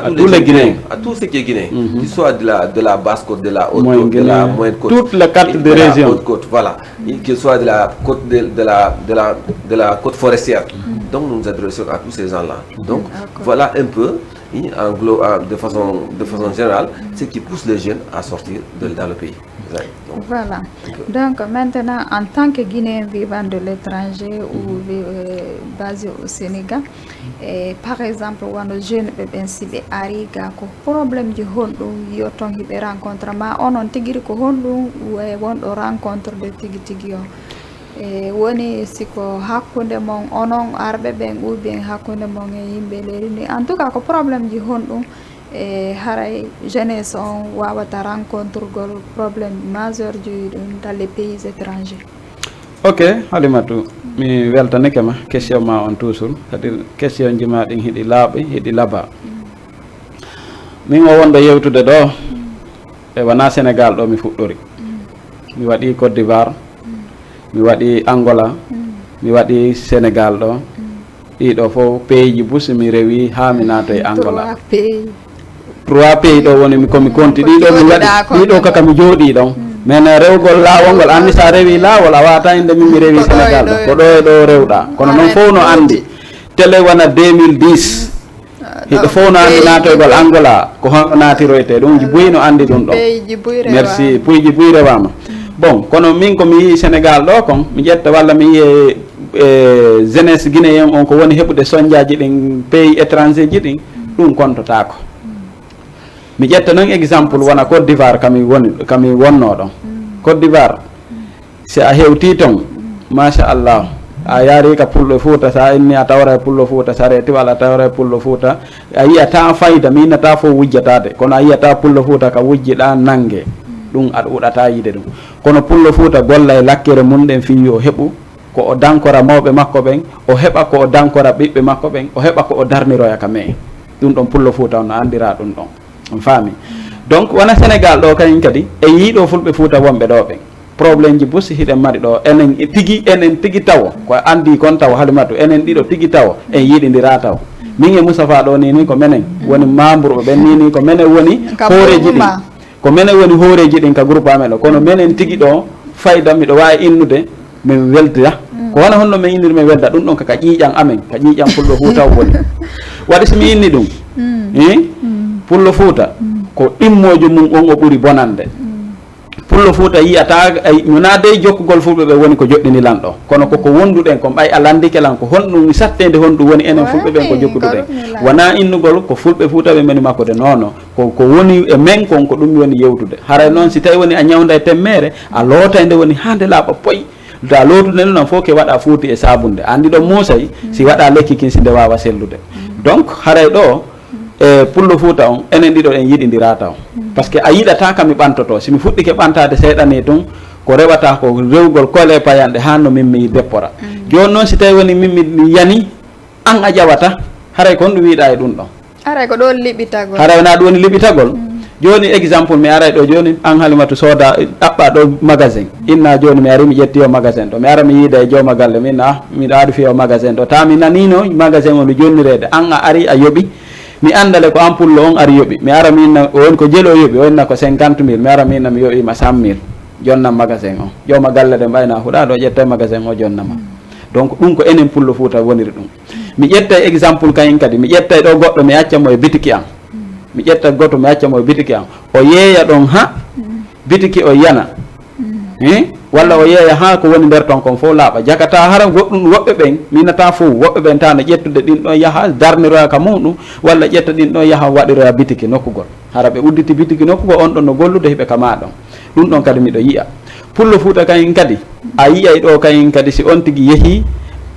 à tous ceux qui sont guinéens, qu'ils soient de la basse-côte, de la haute-côte, de la moyenne-côte, toutes les cartes de région, voilà, qu'ils soient de la côte de la côte forestière. Donc nous nous adressons à tous ces gens-là. Donc voilà un peu, de façon générale, ce qui pousse les jeunes à sortir dans le pays. Voilà. Donc maintenant, en tant que Guinéen vivant de l'étranger ou basé au Sénégal, par exemple, on jeune bébé ariga ko problème du hondu yoton hibe rencontre ma onon tigiri ko hondu wondo rencontre de tigi yo. Woni siko hakkunde mon onon arbe ben ou bien hakkunde mon yimbe lerini en tout cas ko problème du hondu haray jeunesse on wawata rencontre gol problème majeur dans les pays étrangers. Ok, Halimatu, mi weltane kema question ma on toujours kadi question jima din hidi laabe hidi laba. Min o wonda yewtude do e wana Sénégal do mi fuddori. Mi wadi Côte d'Ivoire, mi wadi Angola, mi wadi Sénégal do. Ɗiɗo fof pays ji busi mi rewi ha mi nato e Angola. 3 pays ɗo woni komi konti ɗiɗo mi waɗi ɗiɗo kaka mi jooɗi ɗon mais rewgol laawol ngol andi sa rewi laawol a wata inde min mi rewi Sénégal ɗo ko ɗo e ɗo rewɗa kono noon fof no andi télé wona 2010 hiɗo fof no andi natoygol Angola ko honno natiroyte ɗum Djiboyi no andi ɗum ɗon merci Puy Djiboyi rewama bon kono min komi yi Sénégal ɗo kon mi ƴetta walla mi yiye jeunesse guinéen on ko woni heɓude soñdiaji ɗin pays étranger ji ɗin ɗum kontotako mi ƴetta noon exemple wona Côte d'Ivoire kami wonno ɗon Côte d'Ivoire si a hewti ton machallah a yaari ka pullo Fouta sa inni a tawra e pullo Fouta sa reti walla a tawra e pullo Fouta a yiyata fayda mi innata fof wujjatade kono a yiyata pullo Fouta ka wujjiɗa nangue ɗum aɗa uɗata yide ɗum kono pullo Fouta golla e lakkere mum ɗen fi o heɓu ko o dankora mawɓe makko ɓen o heɓa ko o dankora ɓiɓɓe makko ɓen o heɓa ko o darniroya ka me ɗum ɗon pullo Fouta on no andira ɗum ɗon on faami donc wona Sénégal ɗo kañum kadi e yiiɗo fulɓe Fouta wonɓe ɗo ɓen probléme ji busi hiɗen mari ɗo enen tigi taw ko andi kon taw Halimatu enen ɗiɗo tigi taw en yiiɗidira taw min e Moustapha ɗo ni ko menen woni membre ɓen ni ko menen woni ko menen woni hooreji ɗin ka groupe amen ɗo kono menen tigi ɗo fayda miɗo wawi innude min weltira ko wona honno min inniri min welda ɗum ɗon kaka ƴiiƴan amen ka ƴiiƴan pullo Fuuta woni waɗi somi inni ɗum pullo Fuuta ko ɗimmojo mum on o ɓuuri bonande pullo Fuuta yiyata mina dey jokkugol fulɓe ɓe woni ko joɗɗinilan ɗo kono koko wonduɗen ko ɓay a landikelan ko honɗum sattede honɗum woni enen fulɓe ɓen ko jokkuduɗen wona innugol ko fulɓe Fuuta ɓe meni makko de nono ko woni e men kon ko ɗum woni yewtude haray noon si tawi woni a ñawda e temmere a loota nde woni hande laaɓa poy da lootude noon fof ke waɗa fuuti e sabunde andi ɗo Mousay si waɗa lekki kin si nde wawa sellude donc haray ɗo e pullo Fuuta on enen ɗiɗo en yiɗidira taw par ce que a yiɗata kami ɓantoto simi fuɗɗike ɓantade seeɗani tun ko rewata ko rewgol kole payanɗe hanno min mi deppora joni noon si tawi woni min mi yani an a ƴawata haray ko honɗum wiiɗa e ɗum ɗon haray ko ɗo liɓitagol haray wona ɗum woni liɓitagol joni exemple mi aray ɗo joni an Halimatu sooda ɗaɓɓa ɗo magasin inna joni mi ari mi ƴetti o magasin ɗo mi ara mi yiida e jooma galle min miɗo aɗa fiya o magasin ɗo ta mi nanino magasin o no jonnirede an a ari a yooɓi mi andale ko an pullo on ari yoɓi mi ara minna woni ko jelo yoɓi wonna ko 50.000 mi ara minna mi yoɓima 100.000 jonnam magasin o jooma galle ɗe mbayna huɗa ɗo ƴetta magasin o jonnama donc ɗum ko enen pullo Fuuta woniri ɗum mi ƴetta exemple kayen kadi mi ƴetta ɗo goɗɗo mi accamo e bitiki an mi ƴetta goto mi accamo e bitiki an o yeeya ɗon ha bitiki o yana walla o yeeya ha ko woni nder ton kon fof laaɓa jakata hara goɗɗum woɓɓe ɓen minata fof woɓɓe ɓen tano ƴettude ɗin ɗon yaaha darniroya ka muɗum walla ƴetta ɗin ɗon yaaha waɗiroya bitiki nokkugol hara ɓe udditi bitiki nokkugol on ɗon no gollude hiɓe kama ɗon ɗum ɗon kadi miɗo yiya pullo Fuuta kayen kadi a yiyay ɗo kayen kadi si on tigui yeehi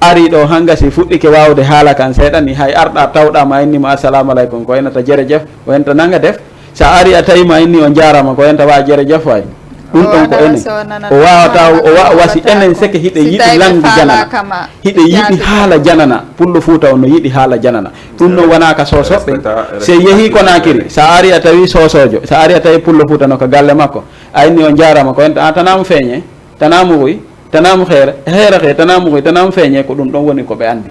ari ɗo hanga si fuɗɗike wawde haala kan seeɗani hay arɗa tawɗama innima assalamu aleykum ko henata jerejef o henta nanga def sa ari a tawima inni o jarama ko henta wa jerejef way ɗum ɗon ko enen o wawata o wasi enen seke hiɗe yiɗi langdi janana hiɗe yiɗi haala janana pullo Fuuta o no yiɗi haala janana ɗum noon wona ka sosoɓɓe se yeehi Konakiri sa ari a tawi sosojo sa ari a tawi pullo Fuuta no ko galle makko a inni o jarama ko henta a tanamo feeñe tanamo wuy tanamo heere tanamo wuy tanamo feeñe ko ɗum ɗon woni ko ɓe andi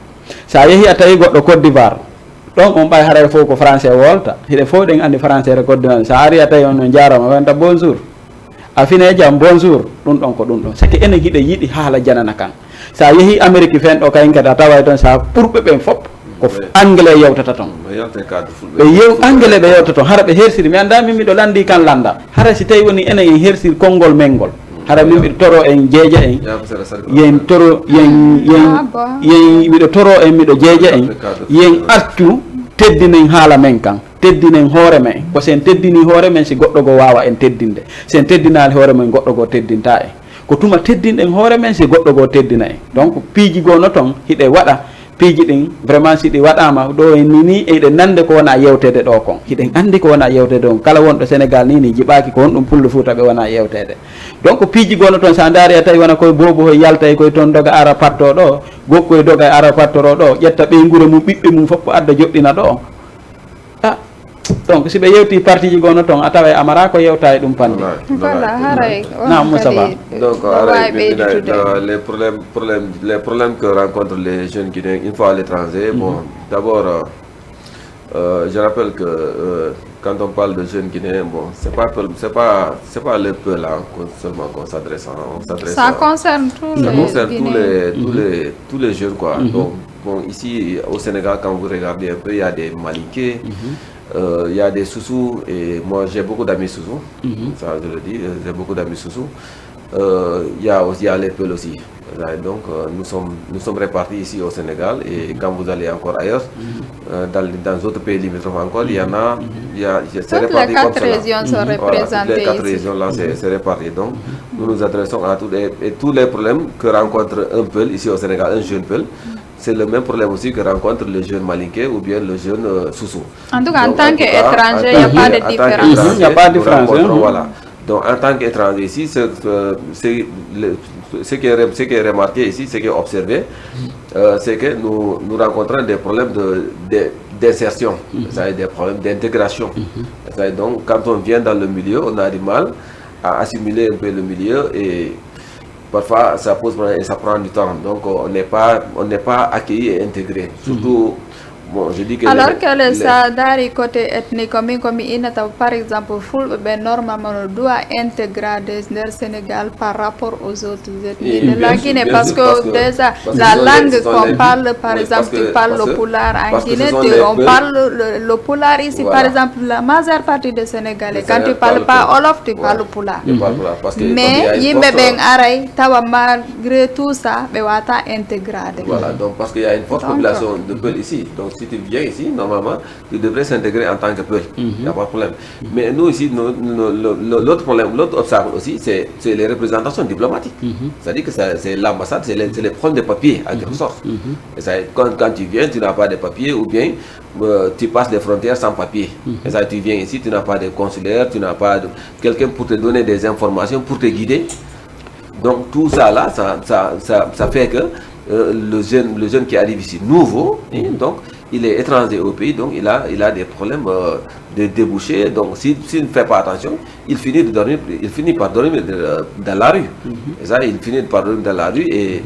sa yeehi a tawi goɗɗo Côte d'Ivoire ɗon on ɓay haray fof ko français wolta hiɗe fof ɗen andi français re Côte d'Ivoire sa ari a tawi on no jarama wenta bonjour a fine jam bonjour ɗum ɗon ko ɗum ɗon sake enen hiɗe yiɗi haala janana kan sa yeehi Amérique fen ɗo kayen kadi a taway toon sa ɓurɓe ɓen fop ko anglais yewtata toon ɓe anglais ɓe yewta toon hara ɓe hersiri mi anda min miɗo landi kan landa hara si tawi woni enen en hersiri konngol men ngol hara min miɗo toro en jeeja en yen toro yen miɗo toro en miɗo jeeja en yen artu teddinen haala men kan teddinen hoore men ko sen teddini hoore men si goɗɗo go wawa en teddinde sen teddinali hoore men goɗɗo go teddinta en ko tuma teddinɗen hoore men si goɗɗo go teddina en donc piiji gono toon hiɗe waɗa piiji ɗin vraiment si ɗi waɗama ɗo en nini eɗe nande ko wona yewtede ɗo kon hiɗen andi ko wona yewtede on kala wonɗo Sénégal ni jiɓaki ko honɗum pullo Fuuta ɓe wona yewtede donc piiji gono toon sa daari a tawi wona koye bobo hoye yalta e koye toon doga ara patto ɗo gokkoye doga e ara pattoro ɗo ƴetta ɓeygure mum ɓiɓɓe mum fof adda joɗɗina ɗo donc si ɓe yewti partie ji gono toon a tawa amara ko yewta e ɗum panni voilà haray non Moustapha donc les problèmes que rencontrent les jeunes Guinéens une fois à l'étranger bon d'abord je rappelle que quand on parle de jeunes Guinéens bon c'est pas le peu là seulement qu'on s'adresse ça concerne tous les jeunes quoi donc bon ici au Sénégal quand vous regardez un peu il y a des Malinké il y a des Soussous et moi j'ai beaucoup d'amis Soussous ça je le dis j'ai beaucoup d'amis Soussous il y a les Peuls aussi donc nous sommes répartis ici au Sénégal et quand vous allez encore ailleurs dans d'autres pays limitrophes encore il y en a c'est réparti comme ça. Toutes les 4 régions sont représentées toutes les 4 régions là c'est réparti donc nous nous adressons à tous les problèmes que rencontre un Peul ici au Sénégal, un jeune Peul. C'est le même problème aussi que rencontre le jeune Malinké ou bien le jeune Soussou. En tout cas, en tant qu'étranger, il n'y a pas de différence. Il n'y a pas de différence. Voilà. Donc, en tant qu'étranger ici, ce qui est remarqué ici, ce qui est observé, c'est que nous rencontrons des problèmes d'insertion, des problèmes d'intégration. Donc, quand on vient dans le milieu, on a du mal à assimiler un peu le milieu et parfois ça pose problème et ça prend du temps. Donc, on n'est pas accueilli et intégré. Surtout bon, je dis que alors que ça dari côté ethnique comme inata par exemple fulbe ben normalement doit intégrer der Sénégal par rapport aux autres ethnies de la Guinée parce que déjà la langue qu'on parle par exemple tu parles le pulaar en Guinée on parle le pulaar ici par exemple la majeure partie des Sénégalais quand tu parles pas Wolof tu parles pulaar mais yimbe ben aray tawa malgré tout ça be wata intégrer voilà donc parce qu'il y a une forte population de Peul ici donc si tu viens ici normalement tu devrais s'intégrer en tant que Peul il n'y a pas de problème mais nous ici l'autre problème l'autre obstacle aussi c'est les représentations diplomatiques c'est-à-dire que c'est l'ambassade c'est les problèmes de papier en quelque sorte et ça, quand tu viens tu n'as pas de papier ou bien tu passes les frontières sans papier et ça tu viens ici tu n'as pas de consulaire tu n'as pas de quelqu'un pour te donner des informations pour te guider donc tout ça là ça fait que le jeune qui arrive ici nouveau donc il est étranger au pays donc il a des problèmes de déboucher donc s'il ne fait pas attention il finit par dormir dans la rue et ça il finit par dormir dans la rue et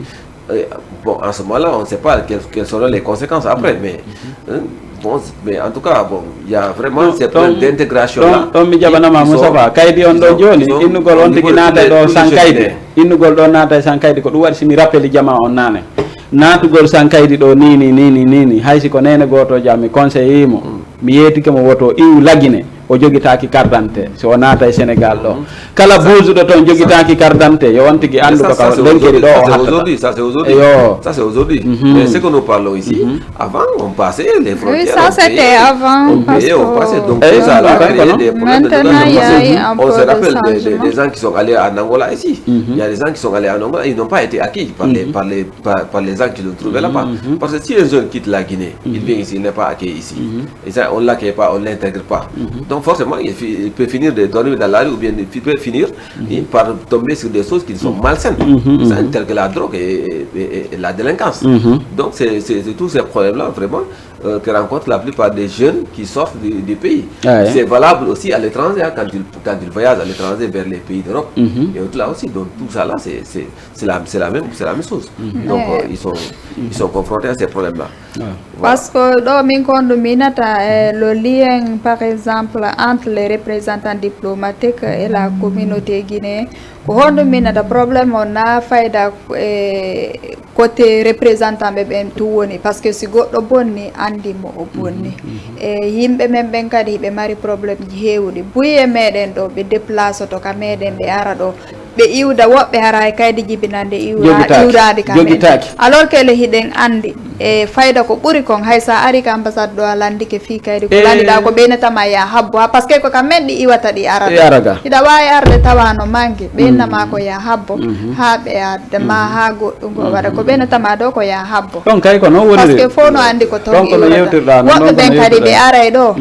bon en ce moment là on ne sait pas quelles seront les conséquences après mais bon, mais en tout cas, bon, il y a vraiment ces problèmes d'intégration là. Donc, mi jabanama Moustapha kaydi on do joni innugol on tigi naata do sankaydi innugol do naata sankaydi ko dum wadi simi rappeli jama on nane naatugol sankaydi do nini haysi ko nene goto jammi conseiller mo mi yetike mo woto iw lagine o jogitaaki carte d'identité so naata e Sénégal do kala buusudo ton jogitaaki carte d'identité yo wonti gi andu ko ka denkeri do aujourd'hui ça c'est aujourd'hui mais ce que nous parlons ici avant on passait les frontières oui ça c'était avant on passait donc ça a créé des problèmes on se rappelle des gens qui sont allés en Angola ici il y a des gens qui sont allés en Angola ils n'ont pas été acquis par les gens qui l'ont trouvé là-bas parce que si un jeune quitte la Guinée il vient ici il n'est pas accueilli ici et ça on l'accueille pas on l'intègre pas donc forcément il peut finir de dormir dans la rue ou bien il peut finir par tomber sur des choses qui sont malsaines telles que la drogue et la délinquance donc c'est tous ces problèmes là vraiment que rencontrent la plupart des jeunes qui sortent du pays c'est valable aussi à l'étranger quand ils voyagent à l'étranger vers les pays d'Europe et au-delà aussi donc tout ça là c'est la même chose donc ils sont confrontés à ces problèmes là parce que do min kondo minata le lien par exemple entre les représentants diplomatiques et la communauté guinéenne ko hondo minata problème on na fayda côté représentant be ben tu woni parce que si goddo bonni andi mo o bonni yimbe men ben kadi be mari problème ji heewdi buye meden do be déplacer to ka meden be ara do be iwda wobbe haray kaydi jibinande iwdaade kam alors que le hiden andi e fayda ko buri kon haysa ari ka ambassade do landike fi kaydi ko landida ko benatama ya habbo parce que ko kam men di iwata di araga ida wawi arde tawano mangi benama ko ya habbo ha be adama ha goddum go wada ko benatama do ko ya habbo don kay ko no woni parce que fo no andi ko to wobbe ben kadi be aray do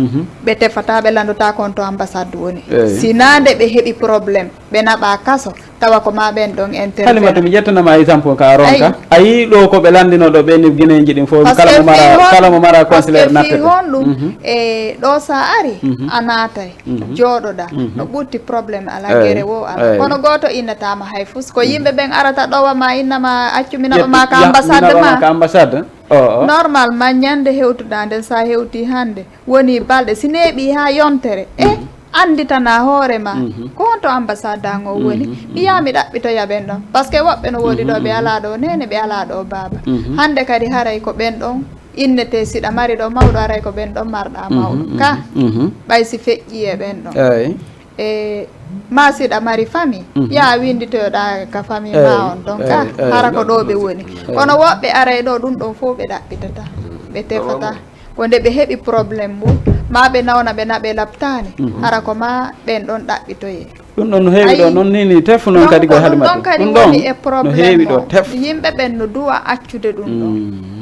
be tefata be landota kon to ambassade woni sinande be hebi problème be naba kaso tawa ko ma ben don interview halimatu mi jettanama exemple ka ronka ayi do ko be landino do be ni Guinée jidin fo kala mo mara consulaire natte hondum e do sa ari anata jododa do butti problème ala gere wo ala kono goto innatama hay fus ko yimbe ben arata do wa ma innama accumina ma ka ambassade normal ma nyande hewtudande sa hewti hande woni balde sinebi ha yontere anditana hoore ma ko to ambassade dango woni mi yami dabbito yaben don parce que wobbe no wodi do be ala do nene be ala do baba hande kadi haray ko ben don innete sida mari do mawdo haray ko ben don marda mawdo ka bay si feƴƴi e ben don ma sida mari famille ya windito da ka famille ma on don ka hara ko do be woni kono wobbe aray do dum don fo be dabbitata be tefata wonde be hebi problème mo ma be nawna be nabe laptani hara ko ma ben don dabbitoye dum don heewi do non ni tefu non kadi ko halima dum don e problème heewi do tef yimbe ben no duwa accude dum do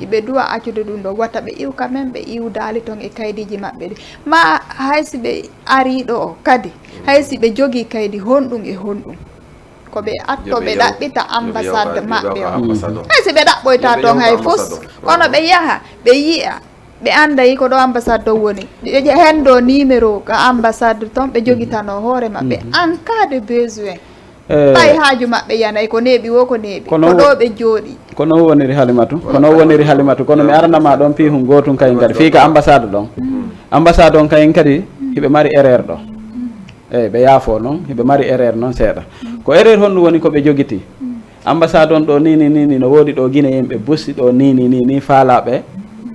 ibe duwa accude dum do wata be iw quand même be iw dali ton e kaydiji mabbe ma haysi be ari do kadi haysi be jogi kaydi hondum e hondum ko be atto be dabbita ambassade mabbe haysi be dabboyta ton hay fus kono be yaha be yi'a be anday ko do ambassade do woni hendo numéro ka ambassade ton be jogitano hoore mabbe en cas de besoin tay haaju maɓɓe yanay ko neeɓi wo ko neeɓi ko ɗo ɓe jooɗi kono woniri Halimatu kono woniri Halimatu kono mi aranama ɗon pihum gotum kayen kadi fii ka ambassade ɗon ambassade on kayen kadi hiɓe mari erreur ɗo eyyi ɓe yaafo noon hiɓe mari erreur noon seeɗa ko erreur honɗum woni koɓe jogiti ambassade on ɗo ni no woodi ɗo Guinée yimɓe bussi ɗo ni faalaɓe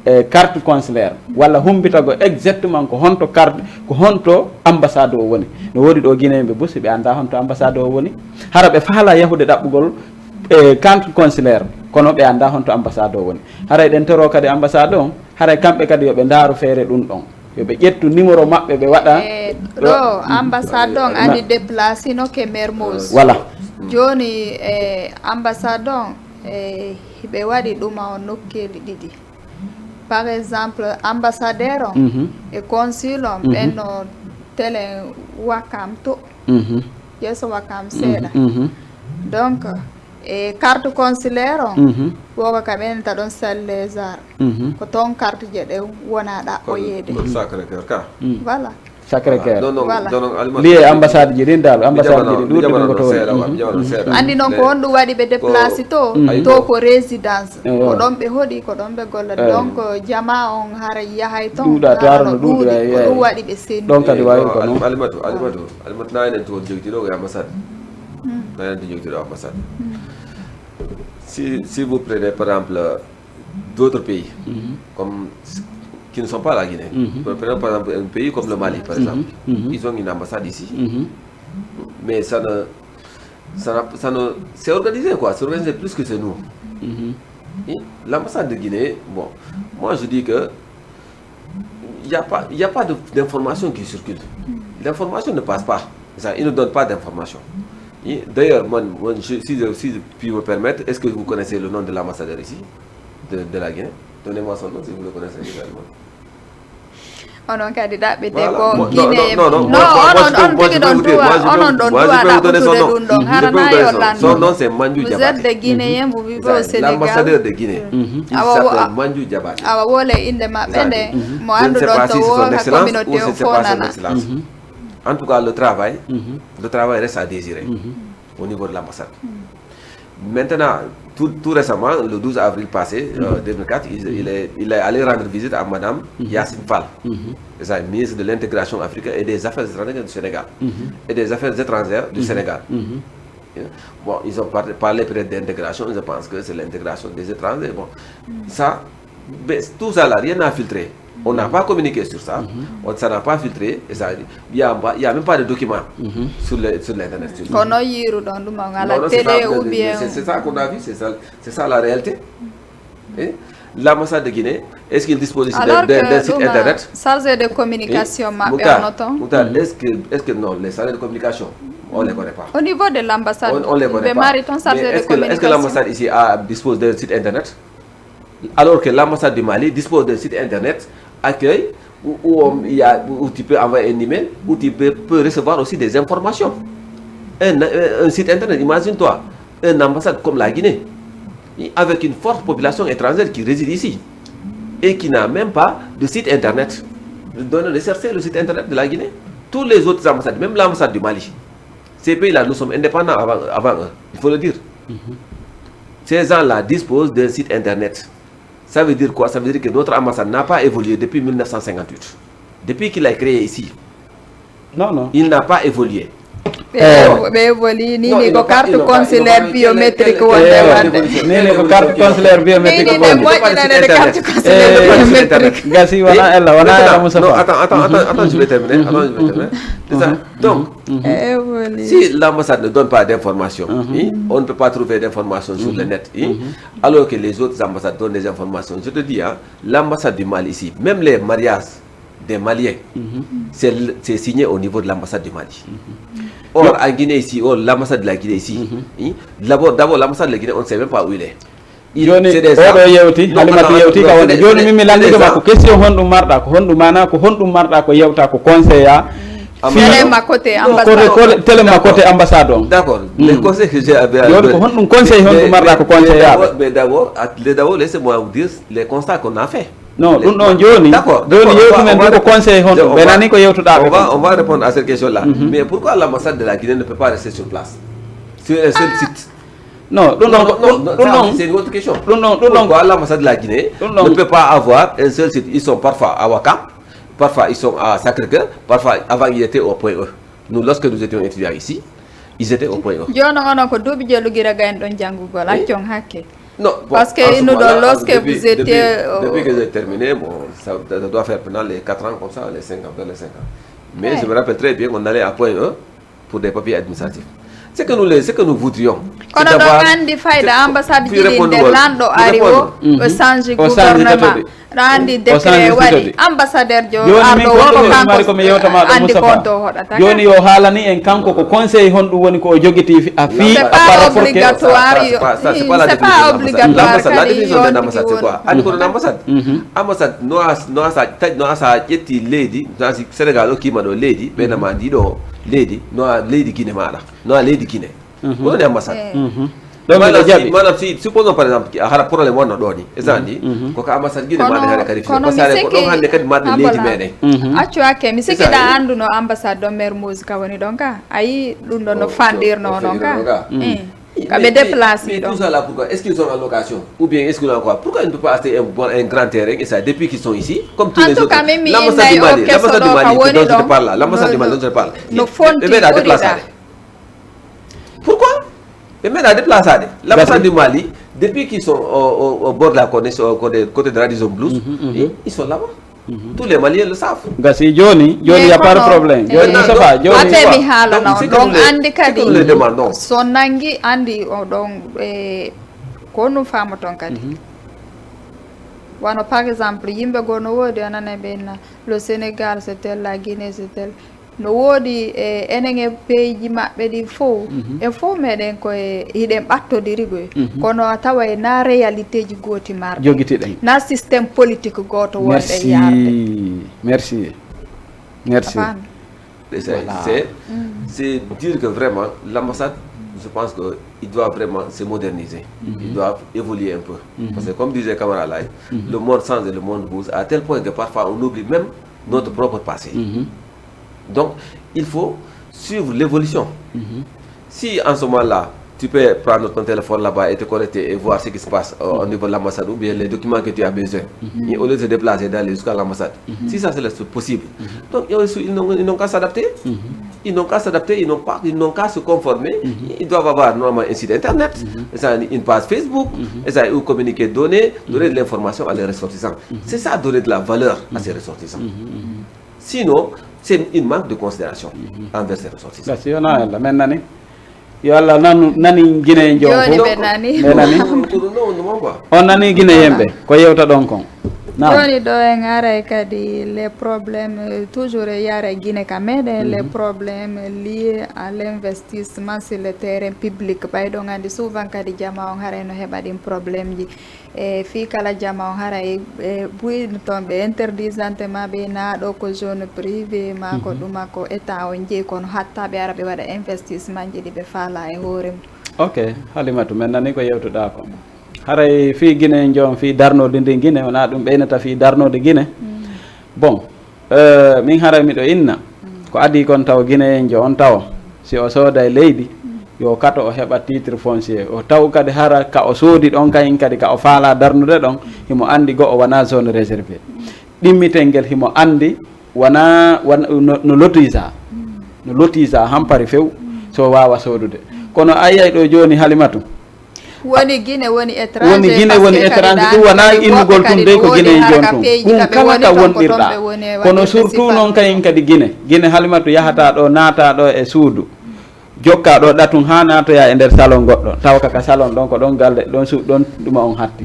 e carte consulaire walla humbitago exactement ko honto carte ko honto ambassade o woni no woodi ɗo Guinée yimɓe bussi ɓe anda honto ambassade o woni hara ɓe faala yahude ɗaɓɓugol e carte consulaire kono ɓe anda honto ambassade o woni haray ɗen toro kadi ambassade on haray kamɓe kadi yoɓe ndaaru feere ɗum ɗon yoɓe ƴettu numéro maɓɓe ɓe waɗa ɗo ambassade on andi déplacé no ke Mermoz voilà joni ambassade on ɓe waɗi ɗuma o nokkeeli ɗiɗi par exemple ambassadeur on e consul on ɓenno télé Wakam to yeeso Wakam seeɗa donc e carte consulaire on woga ka ɓenata ɗon Salle les Arts ko toon carte je ɗe wona ɗaɓɓoyeede voilà Sacré-Cœur lié ambassade ji ɗin dal ambassade ji ɗi ɗuɗi ɗum ko to andi noon ko honɗum waɗi ɓe déplacé to ko résidence ko ɗon ɓe hoɗi ko ɗon ɓe golla donc jama on hara yahay ton ɗuuɗa to arano ɗuuɗi ko ɗum waɗi ɓe sendi ɗon kadi wawi ko noon Alimatu nanen to jogtiɗo e ambassade nanen to jogtiɗo ambassade si vous prenez par exemple d'autres pays comme qui ne sont pas la Guinée. Par exemple, un pays comme le Mali, par exemple, ils ont une ambassade ici. Mais c'est organisé quoi, c'est organisé plus que c'est nous. L'ambassade de Guinée, bon, moi je dis que il n'y a pas d'information qui circule. L'information ne passe pas. Ils ne donnent pas d'information. D'ailleurs, si je puis me permettre, est-ce que vous connaissez le nom de l'ambassadeur ici, de la Guinée? Donnez-moi son nom si vous le connaissez également. Onon kadi ɗaɓɓete ko Guinée non on tigi ɗon duwa onon ɗon duwa ɗaɓɓutude ɗum ɗon harana yollan son nom c'est Mandiou Diabaté. Vous êtes de Guinéen, vous vivez au Sénégal. L'ambassadeur de Guinée s'appelle Mandiou Diabaté. awa wole inde maɓɓe nde mo andu ɗon to woha communauté o fo nana. En tout cas le travail reste à désirer au niveau de l'ambassade. Maintenant, tout récemment, le 12 avril passé, 2004, il est allé rendre visite à Madame Yassine Fall, ministre de l'intégration africaine et des affaires étrangères du Sénégal, et des affaires étrangères du Sénégal. Bon, ils ont parlé peut-être d'intégration, je pense que c'est l'intégration des étrangers. Bon, ça, tout ça là, rien n'a filtré. On n'a pas communiqué sur ça, ça n'a pas filtré, et ça, il n'y a même pas de documents sur l'internet. C'est ça qu'on a vu, c'est ça la réalité. L'ambassade de Guinée, est-ce qu'il dispose d'un site internet? Chargé de communication, est-ce que non, les chargés de communication, on ne les connaît pas. Au niveau de l'ambassade, on les connaît pas. Est-ce que l'ambassade ici dispose d'un site internet? Alors que l'ambassade du Mali dispose d'un site internet accueil où tu peux envoyer un email, où tu peux recevoir aussi des informations. Un site internet, imagine-toi, une ambassade comme la Guinée, avec une forte population étrangère qui réside ici et qui n'a même pas de site internet. Donnez le chercher le site internet de la Guinée. Tous les autres ambassades, même l'ambassade du Mali, ces pays-là, nous sommes indépendants avant eux, il faut le dire. Ces gens-là disposent d'un site internet. Ça veut dire quoi? Ça veut dire que notre ambassade n'a pas évolué depuis 1958. Depuis qu'il a créé ici. Non. Il n'a pas évolué. Ni ko carte consulaire biométrique wonde wande ni ko carte consulaire biométrique wonde gasi wana ella Moustapha. Attends, je vais terminer. C'est ça. Donc, si l'ambassade ne donne pas d'informations, on ne peut pas trouver d'informations sur le net, alors que les autres ambassades donnent des informations. Je te dis, l'ambassade du Mali ici, même les mariages des Maliens, c'est signé au niveau de l'ambassade du Mali. Or, en Guinée ici, l'ambassade de la Guinée ici, d'abord l'ambassade de la Guinée, on ne sait même pas où il est. Joni oɗo yewti Halimatu yewti ka wonde joni mimi landidoma ko question honɗum marɗa ko honɗum mana ko honɗum marɗa ko yewta ko conseilla téléma côté ambassade on. D'accord. Les conseils que j'ai joni ko honɗum conseil honɗum marɗa ko conseilla mais d'abord laissez-moi vous dire les constats qu'on a fait. Non, ɗum ɗon joni yewtumen ɗum ko conseil honɗum ɓe nani ko yewtuɗa on va répondre à cette question là. Mais pourquoi l'ambassade de la Guinée ne peut pas rester sur place? sur un seul site. Non, c'est une autre question. Pourquoi l'ambassade de la Guinée ne peut pas avoir un seul site? Ils sont parfois à Ouakam, parfois ils sont à Sacré-Cœur, parfois avant ils étaient au point E. Nous, lorsque nous étions étudiants ici, ils étaient au point E. Non, bon, parce que nous, lorsque vous étiez... Depuis que j'ai terminé, bon, ça doit faire pendant les 4 ans comme ça, les 5 ans, vers les 5 ans. Mais je me rappelle très bien qu'on allait à point E pour des papiers administratifs. C'est que nous voudrions. Quand on a dit que l'ambassade de Nederlando arrive au change gouvernement, randi décret wadi ambassadeur jo ardo ko ko mi yewtama do Mustafa joni yo halani en kanko ko conseil hondu woni ko jogiti a fi c'est pas obligatoire c'est pas obligatoire la définition de l'ambassade c'est quoi ani ko l'ambassade ambassade no asa jetti lady dans Sénégal o kima do lady benama di do lady no lady Guinée mala no lady Guinée woni ambassade Madame, si supposons par exemple qu'il y a un problème on a donné, ezandi, ko ka ambassade Guinée ma de kari fi, parce que ko hande kadi ma de lady mede. Accu ake mi seki da andu no ambassade do Mermoz ka woni donka, ayi dum do no fandir no donka. Kabe déplacer donc. Tout ça là pourquoi? Est-ce qu'ils sont en location ou bien est-ce qu'ils ont quoi? Pourquoi ils ne peuvent pas acheter un grand terrain et ça depuis qu'ils sont ici comme tous les autres? L'ambassade du Mali, dont je te parle là, l'ambassade du Mali dont je te parle. Pourquoi? Mais maintenant, déplacés, l'ambassade du Mali, depuis qu'ils sont au bord de la côté de Radisson Blues, ils sont là-bas. Tous les Maliens le savent. Gassi Johnny, il n'y a pas de problème. Johnny, ça va. Johnny, donc andi kadi. Nous le demandons. Sonangi andi donc kono famo ton kadi. Wano par exemple, yimbe gono wodi anana benna le Sénégal c'est tel, la Guinée c'est tel. No wodi enenge peji mabbe di fo e fo meden ko hiden battodiri go kono tawa na réalité ji goti marde jogiti den na système politique goto wonde yarde merci c'est dire que vraiment l'ambassade je pense que il doit vraiment se moderniser il doit évoluer un peu parce que comme disait Camara là le monde change et le monde bouge à tel point que parfois on oublie même notre propre passé. Donc, il faut suivre l'évolution. Si en ce moment-là, tu peux prendre ton téléphone là-bas et te connecter et voir ce qui se passe au niveau de l'ambassade ou bien les documents que tu as besoin, et au lieu de se déplacer d'aller jusqu'à l'ambassade, si ça c'est possible. Donc, ils n'ont qu'à s'adapter. Ils n'ont qu'à s'adapter, ils n'ont qu'à se conformer. Ils doivent avoir normalement un site internet, une page Facebook, ou communiquer, donner de l'information à les ressortissants. C'est ça, donner de la valeur à ces ressortissants. Sinon, c'est une manque de considération envers ces ressortissants. Merci, on a la même année. Yo Allah nani Guinée njo benani on nani Guinée yembe ko yewta don kon joni do en ara kadi les problèmes toujours yara Guinée quand même les problèmes liés à l'investissement sur le terrain public bay do ngandi souvent kadi jama on hare no heba dim problème ji e fi kala jama on hare buy tombe interdisante ma be na do ko zone privée ma ko duma ko état on je kon hatta be arabe wada investissement ji be fala e horem. Ok, Halimatu men nani ko yewtuda ko haray fi Guinée njon fi darnode ndi Guinée wona dum beynata fi darnode Guinée bon min haray mi do inna ko adi kon taw Guinée njon taw si o soda leydi yo kato o heba titre foncier o taw kadi hara ka o sodi don kayin kadi ka o faala darnude don himo andi go o wana zone réservée dimmitengel himo andi wana no lotisa hampari few so wawa sodude kono ayay do joni Halimatu woni Guinée woni étranger woni Guinée woni étranger du wana innugol tum de ko Guinée jontum dum kala ka wondirda kono surtout non kayin kadi Guinée Halimatu yahata do naata do e suudu jokka do datum ha naata ya e der salon goddo taw ka salon don ko don galde don su don duma on hatti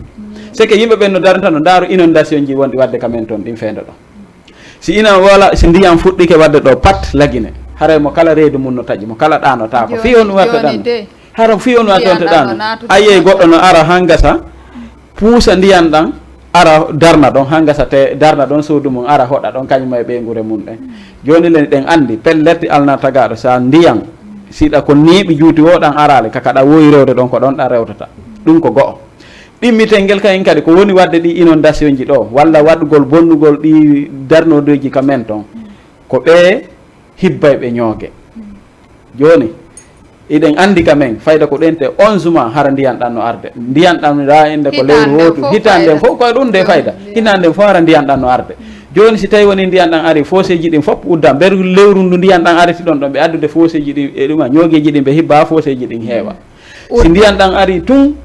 c'est que yimbe ben no daranta no daru inondation ji wondi wadde kamen ton dim fendo do si ina wala si ndiyam fuddike wadde do pat la Guinée hare mo kala reedu mun no taji mo kala dano ta ko fi on watta dan hara fi on watta dan aye goddo no ara hangasa puusa ndiyan dan ara darna don hangasa te darna don suudu mun ara hoda don kanyuma e be ngure mun den joni len den andi pelletti alna tagado sa ndiyan sida ko neebi juuti wodan arale kakada woyi rewde don ko don da rewtata dum ko go'o dimmitengel kayen kadi ko woni wadde di inondation ji do walla waddugol bonnugol di darnodeji kamen ton ko be hibbay be ñooge joni iɗen andi ka men fayda ko ɗente 11 mois hara ndiyan ɗan no arde ndiyan ɗan ɗa inde ko lewru wotu hitande fof koye ɗum de fayda hitande fof hara ndiyan ɗan no arde joni si tawi woni ndiyan ɗan ari foseji ɗin fof udda ber lewru ndu ndiyan ɗan ariti ɗon ɗon ɓe addude foseji ɗin e ɗuma ñogueji ɗin ɓe hibba foseji ɗin heewa si ndiyan ɗan ari tun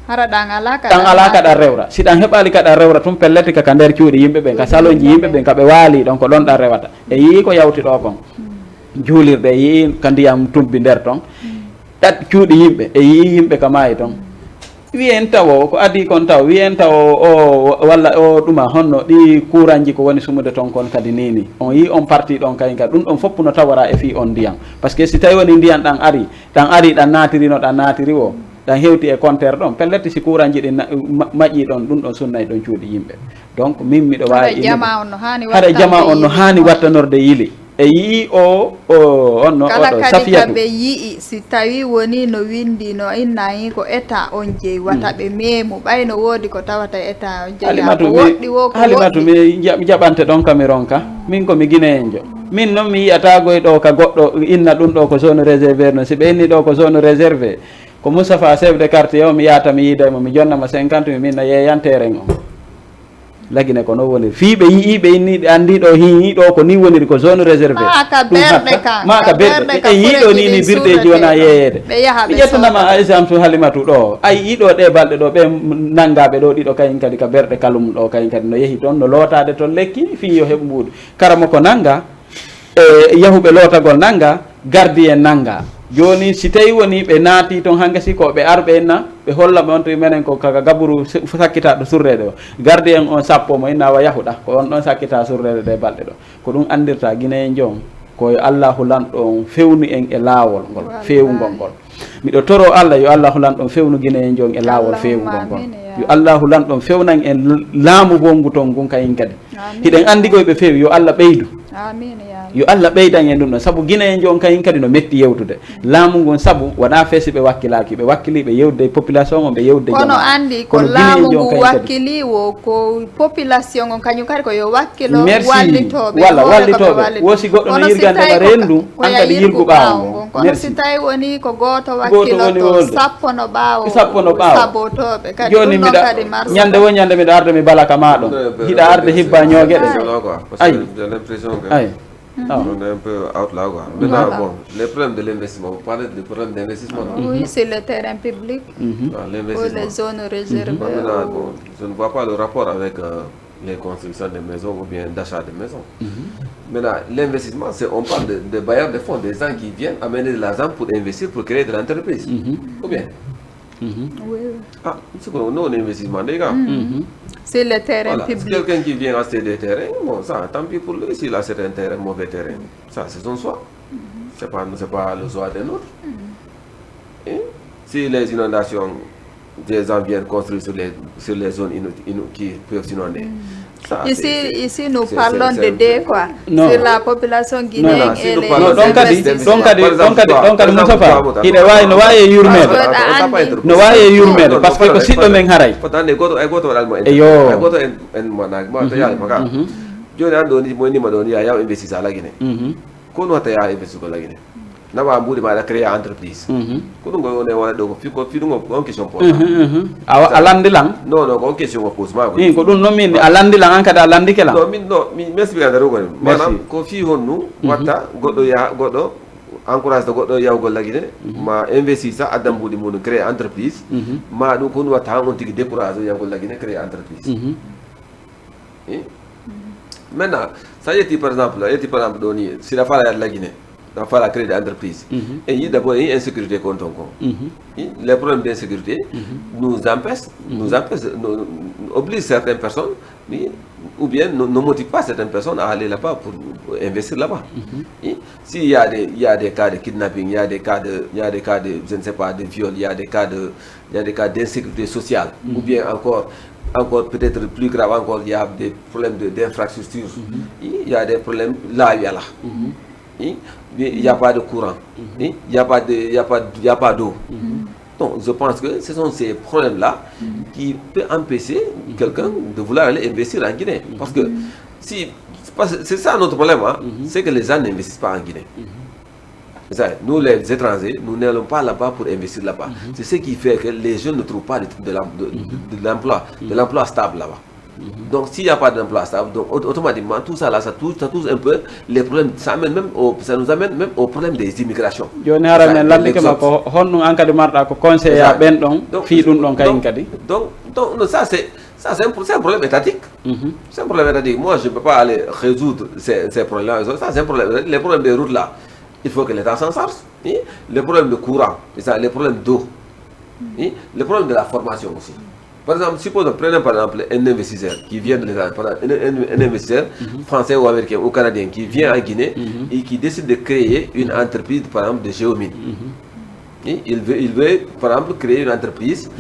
ɗan ala kaɗa rewra si ɗan heɓali kaɗa rewra tun pellete kaka nder cuuɗi yimɓe ɓen ka saloji yimɓe ɓen kaɓe waali ɗon ko ɗon ɗan rewata e yii ko yawti ɗo kon juulirde yii ka ndiyam tubbi nder ton ɗat cuuɗi yimɓe e yii yimɓe ka maayi ton wiyen taw ko adi kon taw wiyen taw o walla o ɗuma honno ɗi courant ji ko woni sumude ton kon kadi nini on yi on parti ɗon kayen kadi ɗum ɗon fopp no tawara e fi on ndiyam par ce que si tawi woni ndiyam ɗan ari ɗan natiri no ɗan natiri o ɗan hewti e compteur ɗon pellette si courant ji ɗi maƴƴi ɗon ɗum ɗon sunnayi ɗon cuuɗi yimɓe donc min miɗo wawi haɗa jama on no hani wattanorde yili e yii on no oɗo safiyatu ɓe yii si tawi woni no windi no innayi ko état on jeeyi wata ɓe memo ɓayno woodi ko tawata état halimatu mi jaɓante ɗon kamiron ka min komi guinéenjo min noon mi yiyatagoy ɗo ka goɗɗo inna ɗum ɗo ko zone réservé no si ɓe inni ɗo ko zone réservé ko Moustapha chef de quartier o mi yahata mi yiidaymo mi jonnama 50 mi minna yeyanteren o lagine ko no woniri fii ɓe yii ɓe inni andi ɗo hiyi ɗo ko ni woniri ko zone réservé maka berɗe e yiiɗo ni ni birɗeji wona yeeyede mi ƴettanama exemple halimatu ɗo ay yiɗo ɗe balɗe ɗo ɓe nanggaɓe ɗo ɗiɗo kayen kadi ka berɗe kalum ɗo kayen kadi no yeehi toon no lootade toon lekki fii yo heɓ mbuuɗi karamo ko nangga e yahuɓe lootagol nangga gardien nangga joni si tawi woni ɓe naati toon hanga si ko ɓe arɓe enna ɓe hollaɓe on to minen ko kaka gaburu sakkitaɗo surrede o gardi en on sappo mo innawa yahuɗa ko on ɗon sakkita surrede ɗe balɗe ɗo ko ɗum andirta guinéen jon koye allahu lanɗo fewnu en e laawol ngol fewugol ngol miɗo toro Allah yo allahu lanɗon fewnu guinéen jon e laawol fewugol ngol yo allahu lanɗon fewnan en laamugol ngu ton ngun kayen kadi hiɗen andi koye ɓe feewi yo Allah ɓeydu yo Allah ɓeydan en ɗum ɗon saabu guinéen jon kayen kadi no metti yewtude laamu ngun saabu wona feesi ɓe wakkilaki ɓe wakkili ɓe yewde population o ɓe yewde kono andi ko laamu ngu wakkili o ko population on kañum kadi ko yo wakkilo wallitoɓe walla wallitoɓe wosi goɗɗo no yirgandema rendu an kadi yirgu ɓawo kono si tawi woni ko goto wakkiloto sappo no ɓawo sabotoɓe kadi joni miɗa ñande wo ñande miɗa arde mi balaka maɗo hiɗa arde hibba ñogueɗe ay on est un peu out là quoi. Maintenant, bon, les problèmes de l'investissement, vous parlez des problèmes d'investissement. Oui, c'est le terrain public ou les zones réservées. Maintenant, bon, je ne vois pas le rapport avec les constructions de maisons ou bien d'achat de maisons. Maintenant, l'investissement, on parle de bailleurs de fonds, des gens qui viennent amener de l'argent pour investir, pour créer de l'entreprise. Ou bien Oui. Ah, c'est quoi, non, investissement, les gars. C'est le terrain public. Quelqu'un qui vient acheter des terrains, bon, ça, tant pis pour lui, s'il achète un terrain, mauvais terrain. Ça, c'est son choix. C'est pas le choix d'un autre. Et si les inondations, des gens viennent construire sur les zones qui peuvent s'inonder. Ici, nous parlons de deux, quoi. Sur la population guinéenne et les... Non, donc, Moustapha, il no wawi yurmede. No wawi yurmede, par ce que ko siɗɗo men haray. Potande goto walmo eyo goto en manag ma tayaali maka. Joni an ɗo ni mo nima ɗo ni ya yaw investisse ala Guinée. Ko no wata ya investisse ko la Guinée. Nawa mbuɗi maɗa créé entreprise ko ɗum goone wona ɗo ko fiɗugo on question pose a landilan non ko on question o pose ma ko ɗum noon min a landilan an kadi a landike lan mi expliqueande rogoni manam ko fi honnu watta goɗɗo encourage to goɗɗo yawgol laguine ma investi sa addan mbuɗi muɗum créé entreprise ma ɗum ko ɗum watta han on tigui décourage o yawgol laguine créé entreprise maintenant sa yetti par exemple ɗo ni siɗa faala laguine dans la créer des entreprises. Et il y a d'abord une insécurité contre les problèmes d'insécurité nous obligent certaines personnes, ou bien ne motivent pas certaines personnes à aller là-bas pour investir là-bas. S'il y a des cas de kidnapping, il y a des cas de, je ne sais pas, de viol, il y a des cas d'insécurité sociale, ou bien encore peut-être plus grave encore, il y a des problèmes d'infrastructure, il y a des problèmes là, il y a là. Il n'y a pas de courant, il n'y a pas d'eau. Donc je pense que ce sont ces problèmes-là qui peuvent empêcher quelqu'un de vouloir aller investir en Guinée. Parce que c'est ça notre problème, c'est que les gens n'investissent pas en Guinée. Nous, les étrangers, nous n'allons pas là-bas pour investir là-bas. C'est ce qui fait que les jeunes ne trouvent pas de l'emploi stable là-bas. Donc, s'il n'y a pas d'emploi stable, donc, automatiquement, tout ça là, ça touche un peu les problèmes. Ça nous amène même au problème des immigrations. Donc, ça, c'est un problème étatique. C'est un problème étatique. Moi, je ne peux pas aller résoudre ces problèmes. Ça, c'est un problème. Les problèmes des routes là, il faut que l'État s'en charge. Les problèmes de courant, les problèmes d'eau, les problèmes de la formation aussi. Par exemple, supposons, prenons par exemple un investisseur qui vient de l'État, un investisseur français ou américain ou canadien qui vient en Guinée et qui décide de créer une entreprise, par exemple, de géomine. Il veut, par exemple, créer une entreprise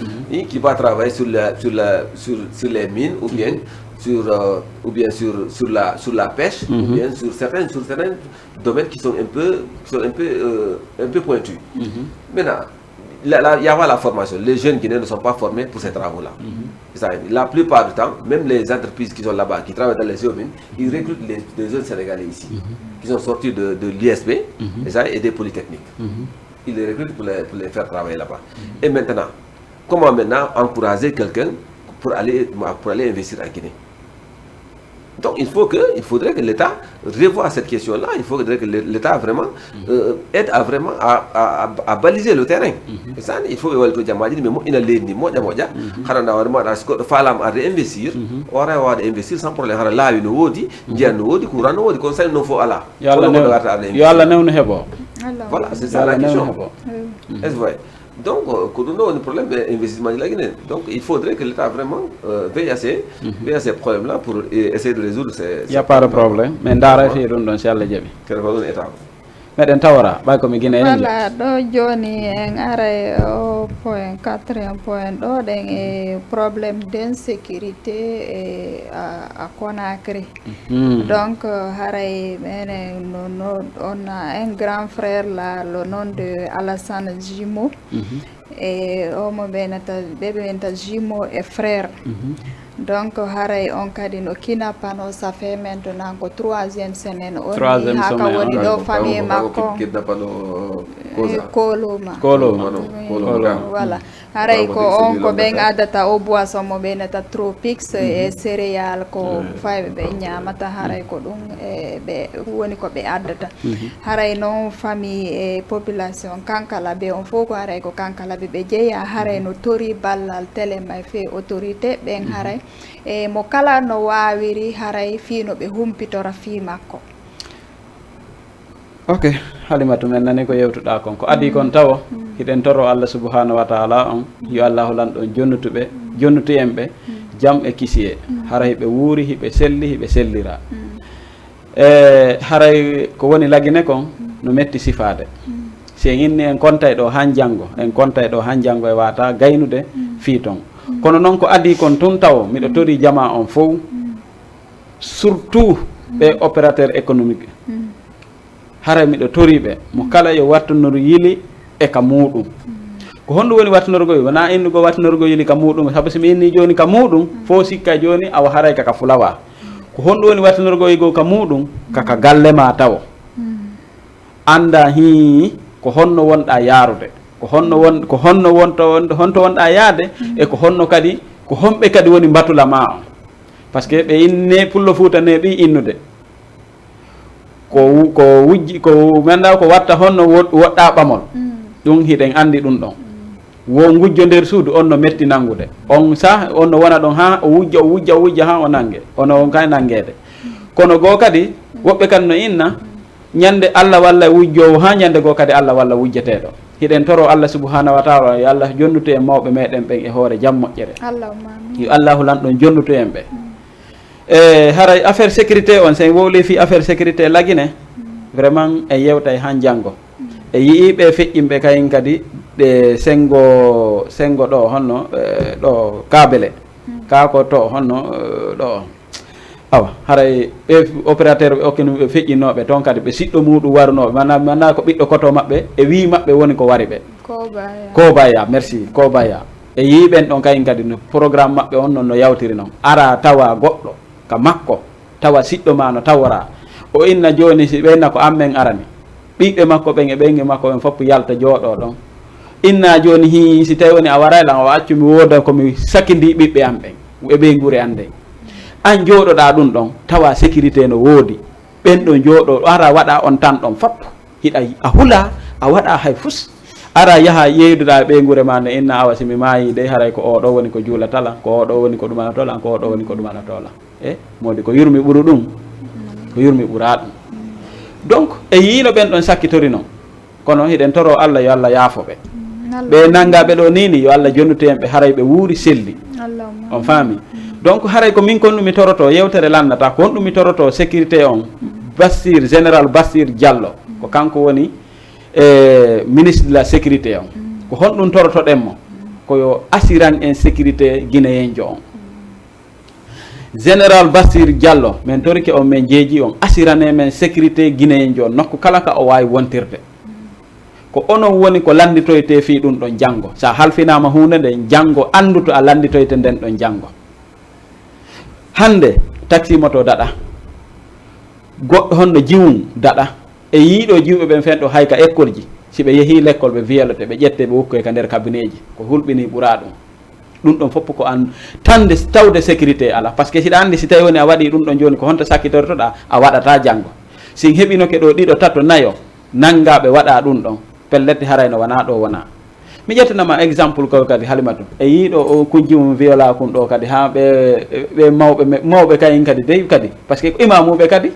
qui va travailler sur les mines ou bien sur la pêche ou bien sur certains domaines qui sont un peu pointus. Maintenant, il y a la formation. Les jeunes Guinéens ne sont pas formés pour ces travaux-là. La plupart du temps, même les entreprises qui sont là-bas, qui travaillent dans les géomines, ils recrutent les jeunes Sénégalais ici, qui sont sortis de l'ISP et des polytechniques. Ils les recrutent pour les faire travailler là-bas. Et maintenant, comment maintenant encourager quelqu'un pour aller investir en Guinée? Donc il faudrait que l'État revoie cette question-là. Il faudrait que l'État vraiment aide à baliser le terrain. Il faut que investir, investir sans problème. Là, il voilà, c'est ça la question. Est-ce vrai? Donc, problème d'investissement de la Guinée. Donc, il faudrait que l'État vraiment veille à ces problèmes-là pour essayer de résoudre ces il n'y a pas de problème. Mais d'arrêt, c'est l'État. Meɗen tawara ɓay komi Guinée voilà ɗo joni en aray o point 4e point ɗo ɗen e probléme d'insécurité à Conakry. Donc haray mene on a un grand frère là, le nom de Alassane Jimo, et omo ɓeɓenta Jimo et frère. Donc haray on kadi no kinapano ça fait maintenant ko 3e semaine on haka woni ɗo famille makko koloma voilà haray ko on ko ɓen addata o boisson mo ɓenata Tropix e céréal ko fayɓe ɓe ñamata haray ko ɗum ɓe woni ko ɓe addata haray noon famille e population kankalaɓe on fof ko haray ko kankalaɓe ɓe jeeya haray no tori ballal téléma fe autorité ɓen haray e mo kala no wawiri haray fiino ɓe humpitora fi makko. Ok, Halimatu men nani ko yewtuɗa kon ko adi kon tawa hiɗen toro Allah subhanahu wa ta'ala on yo Allahu lanɗon jonnutuyen ɓe jam e kisiye haray ɓe wuuri hiɓe selli hiɓe sellira haray ko woni lagine kon no metti sifade si en inni en kontay ɗo han janggo e wata gaynude fi ton kono noon ko adi kon tun taw miɗo tori jama on fof surtout ɓe opérateur économique haray miɗo toriɓe mo kala yo wattanoro yili e ka muɗum ko honɗum woni wattanorogoy wona innugo wattanorogo yili ka muɗum saabu somi inni joni ka muɗum fo sikka joni awa haray kaka fulawa ko honɗum woni wattanorogo yigo ka muɗum kaka galle ma taw anda hi ko honno wonɗa yarude ko honno wonɗa yaade e ko honno kadi ko homɓe kadi woni batula ma on par ce que ɓe inne pullo fuutane ɗi innude ko wujji ko ganda ko watta honno woɗɗa ɓamol ɗum hiɗen andi ɗum ɗon wo gujjo nder suudu on no metti nangude on sah on no wona ɗon ha o wujja ha o nangue ono on kay nanguede kono goo kadi woɓɓe kadi no inna ñande Allah walla wujjowo ha ñande goo kadi Allah walla wujjeteɗo hiɗen toro Allah subhanahu wa ta'ala yo Allah jonnutu en mawɓe meɗen ɓen e hoore jam moƴƴere yo Allahu lanɗon jonnutu en ɓe haray affaire sécurité on sen wowli fi affaire sécurité lagine vraiment e yewta e han janggo e yiiɓe feƴƴimɓe kayen kadi ɗe sengo ɗo honno ɗo kabele kako to honno ɗo awa haray ɓe opérateur ɓe okkino ɓe feƴƴinoɓe toon kadi ɓe siɗɗo muɗum warunoɓe mana ko ɓiɗɗo koto maɓɓe e wi maɓɓe woni ko wari ɓe kobaya merci kobaya e yiiɓen ɗon kayen kadi no programme maɓɓe on noon no yawtiri noon ara tawa goɗɗo ka makko tawa siɗɗo ma no tawora o inna joni si ɓeyna ko ammen arani ɓiɓɓe makko ɓen e ɓenge makko ɓen fof yalta jooɗo ɗon inna joni hi si tawi woni a warayla o accu mi wooda komi sakindi ɓiɓɓe am ɓen e ɓe gure ande an jooɗoɗa ɗum ɗon tawa sécurité no woodi ɓen ɗo jooɗo ara waɗa on tan ɗon fop hiɗa a hula a waɗa hay fus ara yaha yeyduɗa ɓe gure ma ne inna awa simi maayi de haray ko oɗo woni ko juulatala ko oɗo woni ko ɗumanatola ko oɗo woni ko ɗumanatola e modi ko yurmi ɓuru ɗum ko yurmi ɓura ɗum donc e yiino ɓen ɗon sakkitori noon kono hiɗen toro Allah yo Allah yaafo ɓe ɓe nangaɓe ɗo nini yo Allah jonnute en ɓe haray ɓe wuuri selli on faami donc haray ko min kon ɗum mi toroto yewtere lannata ko honɗum mi toroto sécurité on Bassir général Bassir Diallo ko kanko woni ministre de la sécurité on ko honɗum torotoɗenmo koyo assuran en sécurité guinéenjo on général Bassir Diallo min torike on min jeeji on assurane men sécurité guinéenjo on nokku kala ka o wawi wontirde ko onon woni ko landitoyte fi ɗum ɗon janggo sa halfinama hunde nde janggo andu to a landitoyte nden ɗon janggo hande taxi moto daɗa goɗɗo honno jiwum daɗa e yiiɗo jiwɓe ɓen fen ɗo hayka école ji si ɓe yeehi l' école ɓe wiyelote ɓe ƴette ɓe wukkoy ka nder cabinet ji ko hulɓini ɓura ɗum ɗon fof ko an tande tawde sécurité ala par ce que siɗa andi si tawi woni a waɗi ɗum ɗon joni ko honto sakkitortoɗa a waɗata janggo sin heɓinoke ɗo ɗiɗo tato nayo nangaɓe waɗa ɗum ɗon pellette harayno wona ɗo wona mi ƴettanama exemple ko kadi halimatu e yiiɗo o kunjimum viola kum ɗo kadi ha ɓe mawɓe kayen kadi dey kadi par ce que ko imamuɓe kadi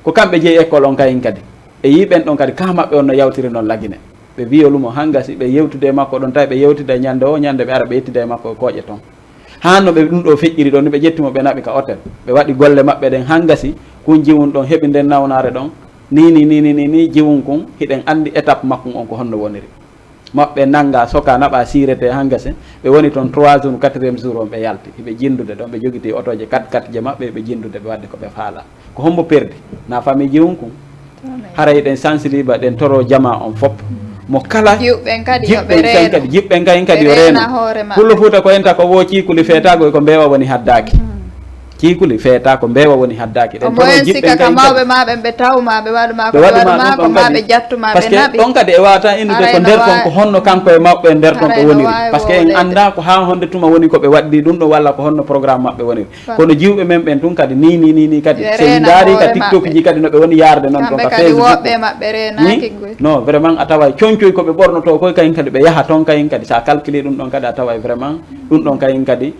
ko kamɓe jeeyi école on kayen kadi e yiɓen ɗon kadi ka maɓɓe on no yawtiri noon lagine ɓe violumo hangasi ɓe yewtude makko ɗon tawi ɓe yewtida ñande o ñande ɓe ara ɓe yettida e makko e kooƴe toon hanno ɓe ɗum ɗo feƴƴiri ɗon ni ɓe ƴettimo ɓe naɓi ka hôtel ɓe waɗi golle maɓɓe ɗen hangasi kun jiwum ɗon heeɓi nden nawnare ɗon ni jiwum kum hiɗen andi étape makkum on ko honno woniri maɓɓe nanga soka naɓa sirete hangasi ɓe woni toon 3 jours 4e jour on ɓe yalti hiɓe jindude ɗon ɓe joguiti otoje 4x4 je maɓɓe ɓe jindude ɓe wadde koɓe faala ko hombo perdi na famille jiwum kum hara hiɗen sensibiliba ɗen toro jama on fop mo kala jiɓɓen kayen kadi yo reeno pullo fuuta ko enta ko wo ciikuli feetago ko mbewa woni haddaki ciikuli feeta ko mbewa woni haddaki ɗen toro jiɓɓen kayen mawɓe ma ɓen ɓe tawma ɓe waɗuma ko waɗuma ko ma ɓe jattuma ɓe naɓi ɗon kadi e wawata innude ko nder ton ko honno kanko e mawɓe nder ton ko woniri par ce que en anda ko ha honde tuma woni koɓe waddi ɗum ɗo walla ko honno programme maɓɓe woniri kono jiwɓe men ɓen tun kadi ni kadi sen daari ka tiktok ji kadi noɓe woni yarde noon ton ka facebook non vraiment a tawa coñcoy koɓe ɓornoto koy kayen kadi ɓe yaha toon kayen kadi sa calcule ɗum ɗon kadi a tawa vraiment ɗum ɗon kayen kadi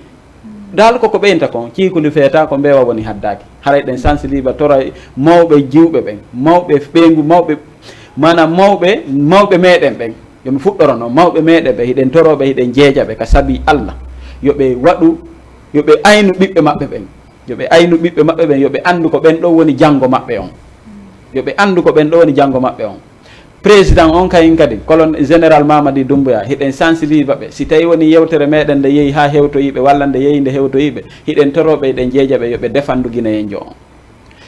dal koko ɓeynta kon ciikuli feeta ko mbewa woni haddaki haray ɗen sensibiliba tora mawɓe jiwɓe ɓen mawɓe ɓeygu mawɓe manam mawɓe meɗen ɓen yomi fuɗɗorono mawɓe meɗen ɓe hiɗen toroɓe hiɗen jeejaɓe ka saabi Allah yoɓe waɗu yoɓe aynu ɓiɓɓe maɓɓe ɓen yoɓe aynu ɓiɓɓe maɓɓe ɓen yoɓe andu ko ɓen ɗo woni janggo maɓɓe on yoɓe andu ko ɓen ɗo woni janggo maɓɓe on président on kayen kadi colonel général Mamadi Doumbouya hiɗen sensibiliba ɓe si tawi woni yewtere meɗen nde yeehi ha hewtoyiɓe walla nde yeehi nde hewtoyiɓe hiɗen toroɓe hiɗen jeejaɓe yoɓe défendu guinéenjo on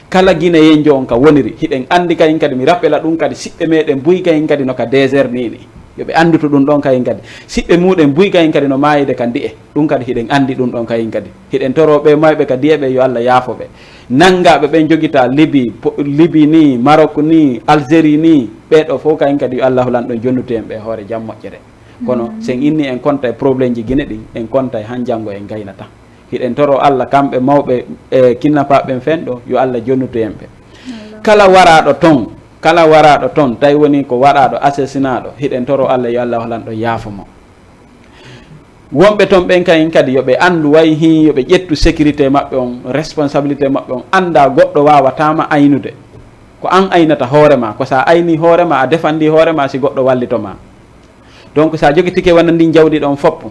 kala guinéenjo on ka woniri hiɗen andi kayen kadi mi rappela ɗum kadi siɓɓe meɗen buy kayen kadi no ka désert nini yoɓe anduto ɗum ɗon kayen kadi siɓɓe muɗen buy kayen kadi no mayide ka ndi'e ɗum kadi hiɗen andi ɗum ɗon kayen kadi hiɗen toroɓe mayɓe ka ndi'e ɓe yo Allah yaafoɓe nangaɓe ɓen joguita Libye ni Maroc ni Algérie ni ɓeɗo fof kayen kadi yo Allah hulan ɗon jonnute en ɓe hoore jam moƴƴere kono sen inni en konta e probléme ji guine ɗin en konta e han janggo en gaynata hiɗen toro Allah kamɓe mawɓe e kinnapaɓen fen ɗo yo Allah jonnute en ɓe kala waraɗo toon tawi woni ko waɗaɗo assassinat ɗo hiɗen toro Allah yo Allah hulan ɗon yaafomo wonɓe toon ɓen kayen kadi yoɓe andu way hi yoɓe ƴettu sécurité maɓɓe on responsabilité maɓɓe on anda goɗɗo wawatama aynude ko an aynata hoorema ko sa ayni hoorema a defandi hoorema si goɗɗo wallitoma donc sa jogi tike wana ndin jawdi ɗon foppo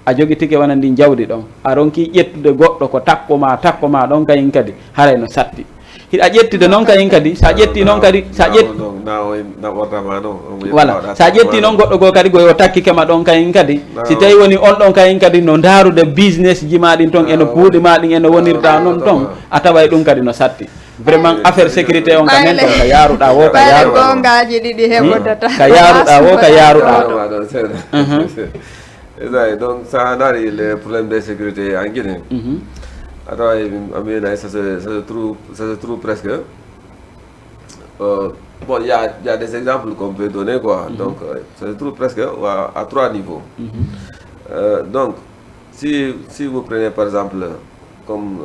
a jogi tike wana ndin jawdi ɗon a ronki ƴettude goɗɗo ko takkoma ɗon kayen kadi haray no satti hiɗa ƴettude noon kayen kadi sa ƴetti noon kadi sa ƴetti voilà sa ƴetti noon goɗɗo go kadi goyo takkikema ɗon kayen kadi si tawi woni on ɗon kayen kadi no darude business ji maɗin toon eno kuuɗe maɗin eno wonirta noon toon a taway ɗum kadi no satti vraiment affaire sécurité on ka men ɗon ka yaruɗa wo ka yaruɗa gongaji ɗiɗi heɓodata ka yaruɗa wo ka yaruɗa donc ça nari le problème de sécurité en Guinée atawa amina ça se trouve presque bon, il y a des exemples qu'on peut donner, quoi. Donc, ça se trouve presque à 3 niveaux. Donc, si vous prenez par exemple, comme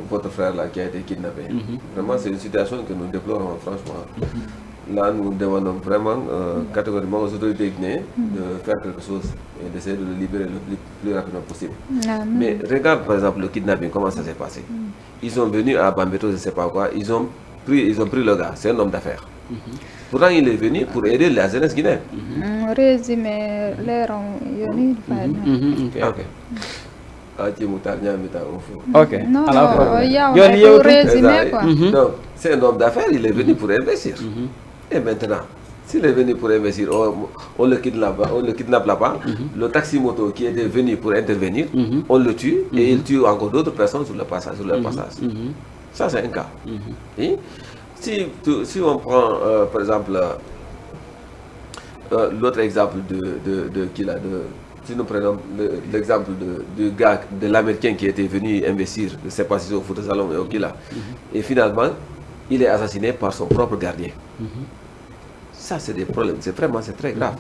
votre frère là qui a été kidnappé, vraiment c'est une situation que nous déplorons, franchement. Là, nous demandons vraiment catégoriquement aux autorités guinéennes de faire quelque chose et d'essayer de le libérer le plus rapidement possible. Mais regarde par exemple le kidnapping, comment ça s'est passé. Ils sont venus à Bambeto, je ne sais pas quoi, ils ont pris le gars, c'est un homme d'affaires. Pourtant, il est venu pour aider la jeunesse guinéenne. Résumé, ok. Donc, c'est un homme d'affaires, il est venu pour investir. Et maintenant, s'il est venu pour investir, on le kidnappe là-bas. Le taxi-moto qui était venu pour intervenir, on le tue et il tue encore d'autres personnes sur leur passage. Ça, c'est un cas. Et si on prend, par exemple, l'autre exemple si nous prenons l'exemple du gars, de l'Américain qui était venu investir, je ne sais pas si c'est au foot salon et au Kila, et finalement, il est assassiné par son propre gardien. Ça, c'est des problèmes, c'est très grave.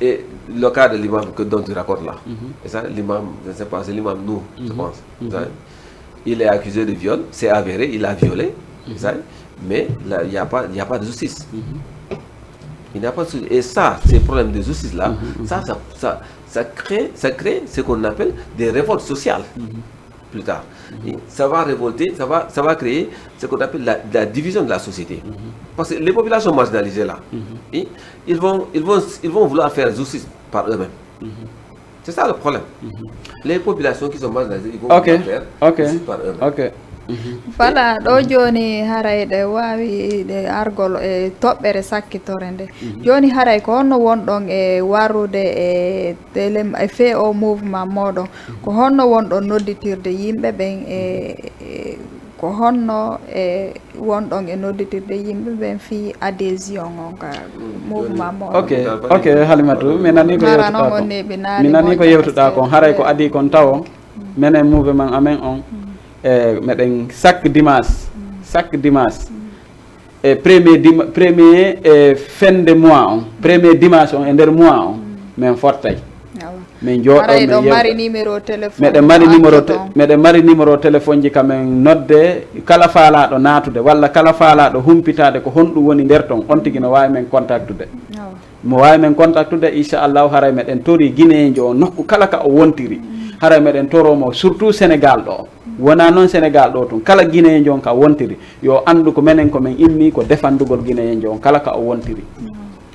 Et le cas de l'imam dont tu racontes là, et ça, l'imam, je ne sais pas, c'est l'imam nous, je pense. Il est accusé de viol, c'est avéré, il a violé, mais il n'y a pas de justice. Il n'y a pas de justice. Et ça, ces problèmes de justice là, ça crée ce qu'on appelle des révoltes sociales. Plus tard. Ça va révolter, ça va créer ce qu'on appelle la division de la société. Parce que les populations marginalisées là, ils vont vouloir faire justice par eux-mêmes. C'est ça le problème. Les populations qui sont marginalisées, ils vont vouloir faire justice par eux-mêmes. Voilà, ɗo joni haray ɗe wawi ɗe argol e toɓɓere sakkitorende. Joni haray ko honno wonɗon e warude e fe o mouvement moɗon, ko honno wonɗon nodditirde yimɓe ɓen e ko honno e wonɗon e nodditirde yimɓe ɓen fi adhésion on ka mouvement moɗon. Ok Halimatu, mi nani ko yewtuɗa kon haray ko adi kon tawo minen mouvement amen on meɗen chaque dimanche e premier fin de mois on premier dimanche on e nder mois on min fortay min jooɗo meɗen mari numéro téléphone ji kamen nodde kala faalaɗo natude walla kala faalaɗo humpitade ko honɗum woni nder ton on tigui no wawi men contactude mo wawi men contactude inchallahu haray meɗen tori guinéjo o nokku kala ka o wontiri haray meɗen toromo surtout Sénégal ɗo wona noon Sénégal ɗo tun kala guinéjo on ka wontiri yo andu ko menen komin immi ko defandugol guinéjo on kala ka o wontiri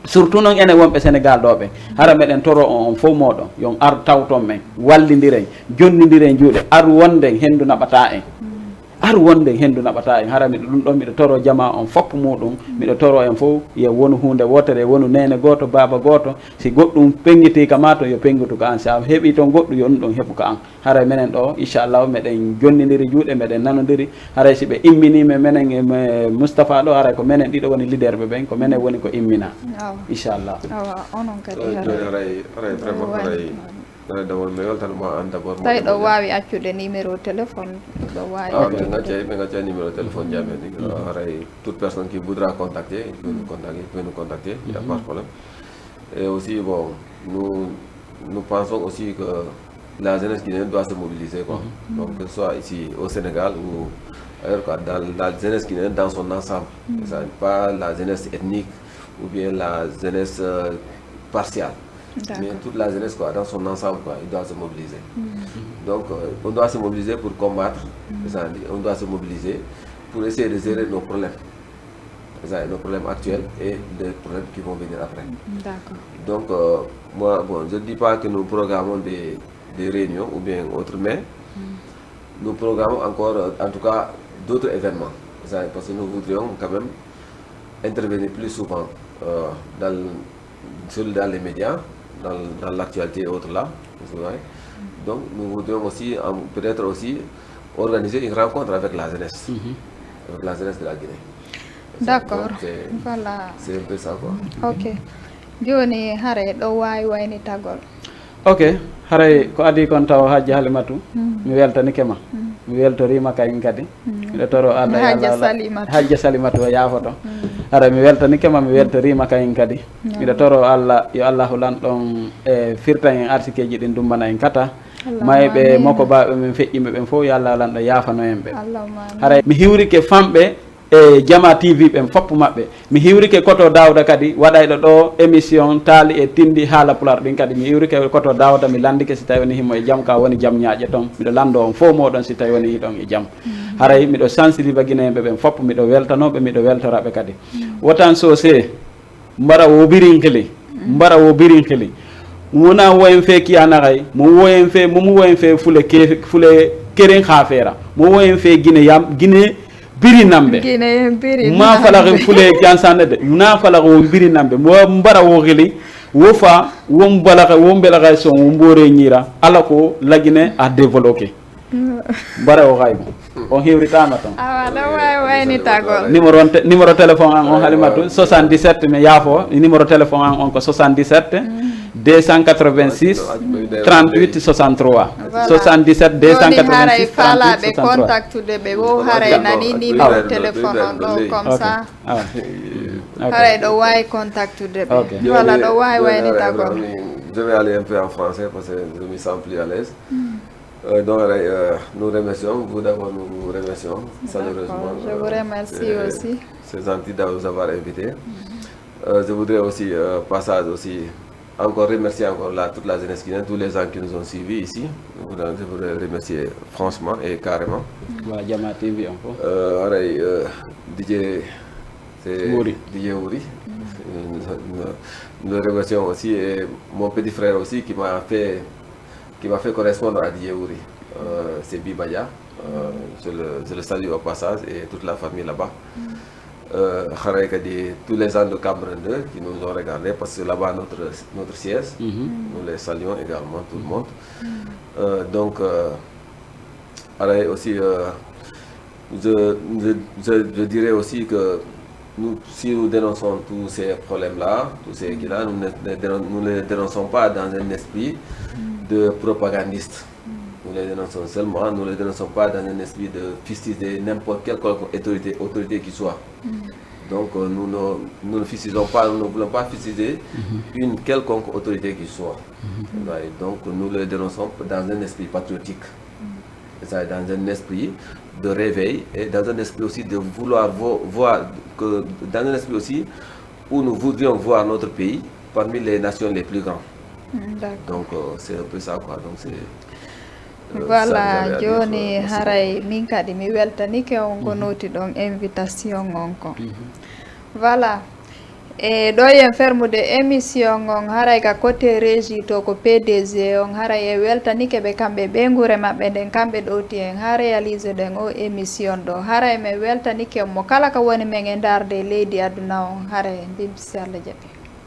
surtout noon ene wonɓe Sénégal ɗo ɓe hara meɗen toro on fof moɗon yon ar tawton men wallidiren jonnodiren juuɗe ar wonden hendu naɓata en ar wonden hendu naɓata en hara miɗo ɗum ɗon miɗo toro jama on foppo muɗum miɗo toro en fof yo wonu hunde wotere wonu nene goto baba goto si goɗɗum penguiti ka ma to yo pengutu ka an sa heeɓi toon goɗɗum yo ɗum ɗon heeɓu ka an haray menen ɗo inchallahu meɗen jonnidiri juuɗe meɗen nanodiri haray si ɓe imminime menen e Moustapha ɗo haray ko menen ɗiɗo woni leader ɓe ɓen ko menen woni ko immina inchallah onon kadi tawi ɗo wawi accude numéro téléphone ɗo wawi ɓe gacca numéro téléphone jamen haray toute personne qui voudra contacter peut nous contacter, il n'y a pas de problème. Et aussi bon nous pensons aussi que la jeunesse guinéenne doit se mobiliser quoi. Donc que ce soit ici au Sénégal ou ailleurs quoi, dans la jeunesse guinéenne dans son ensemble, pas la jeunesse ethnique ou bien la jeunesse partielle. Mais toute la jeunesse quoi, dans son ensemble quoi, il doit se mobiliser. Donc on doit se mobiliser pour combattre, on doit se mobiliser pour essayer de gérer nos problèmes, nos problèmes actuels et les problèmes qui vont venir après. Donc moi bon, je ne dis pas que nous programmons des réunions ou bien autres, mais nous programmons encore en tout cas d'autres événements, parce que nous voudrions quand même intervenir plus souvent dans les médias, dans l'actualité et autres là. Donc nous voudrions aussi peut-être aussi organiser une rencontre avec la jeunesse, avec la jeunesse de la Guinée. D'accord, voilà. C'est un peu ça quoi. Ok. Joni hare ɗo wawi wayni tagol. Ok, haray ko adi kon taw hajji Halimatu mi weltanike ma mi weltorima kayen kadi miɗo toro Allah hajja salimatu o yaafoto ara mi weltanike ma mi weltorima kayen kadi miɗo toro Allah yo Allahu lan ɗon e firta en article ji ɗin dumbana en kata mayɓe makko baɓe min feƴƴimɓe ɓen fof yo Allah lan ɗo yaafano en ɓe haray mi hiwrike famɓe e Jama TV ɓen fopp maɓɓe mi hiwrike koto Dawda kadi waɗayɗo ɗo émission taali e tindi haala pular ɗin kadi mi hiwrike koto Dawda mi landike si tawi woni himo e jaam ka woni jaam ñaaƴe toon miɗo lando on fof moɗon si tawi woni hiɗon e jaam haray miɗo sensibiliba guineɓe ɓen fopp miɗo weltanoɓe miɗo weltoraɓe kadi wotan sosé mbara wo birinkili wona woyen fe kiyanaxay mo woyen fe momu woyen fe fule keren xa feera mo woyen fe guine biri nambe ma falaxe fule jansane de na falaxe wo biri nambe mo mbara wo xili wo fa wo mbelaxay son wo mbore ñira ala ko lagine a développer mbara wo xaymo on hiwritama ton numéro téléphone an on halimatu 77 mi yaafo numéro téléphone an on ko 77 286 38 63 77 286 38 63 contactude ɓe wo haray nani numéro téléphone on ɗo comme ça haray ɗo wawi contactude ɓe voilà ɗo wawi waynitagol. Je vais aller un peu en français parce que je me sens plus à l'aise. Donc, nous remercions, vous d'abord nous remercions chaleureusement. Je vous remercie aussi. C'est gentil de vous avoir invité. Je voudrais aussi, passage aussi, encore remercier encore toute la jeunesse guinéenne, tous les gens qui nous ont suivis ici. Je voudrais remercier franchement et carrément. Jama TV encore. DJ Ouri. Nous remercions aussi et mon petit frère aussi qui m'a fait correspondre à Dieouri. C'est Bibaya. Je le salue au passage et toute la famille là-bas. Tous les gens de Cameroun 2 qui nous ont regardés parce que là-bas notre siège. Nous les saluons également, tout le monde. Donc, aussi, je dirais aussi que si nous dénonçons tous ces problèmes-là, tous ces guides-là, nous ne les dénonçons pas dans un esprit de propagandiste. Nous les dénonçons seulement, nous ne les dénonçons pas dans un esprit de fustiger n'importe quelle autorité qui soit. Donc nous ne fustisons pas, nous ne voulons pas fustiger une quelconque autorité qui soit. Donc nous les dénonçons dans un esprit patriotique. Dans un esprit de réveil et dans un esprit aussi de vouloir voir, dans un esprit aussi où nous voudrions voir notre pays parmi les nations les plus grandes. Donc c'est un peu ça quoi. Donc voilà joni haray min kadi mi weltanike on gonoti ɗon invitation on ko voilà e ɗo yen fermude émission on haray ka côté régie to ko PDG on haray e weltanike ɓe kamɓe ɓe gure maɓɓe nden kamɓe ɗowti en ha réalise ɗen o émission ɗo haray mi weltanike mo kala ka woni men e darde leydi aduna on haray mbimsi Allah jaɓi.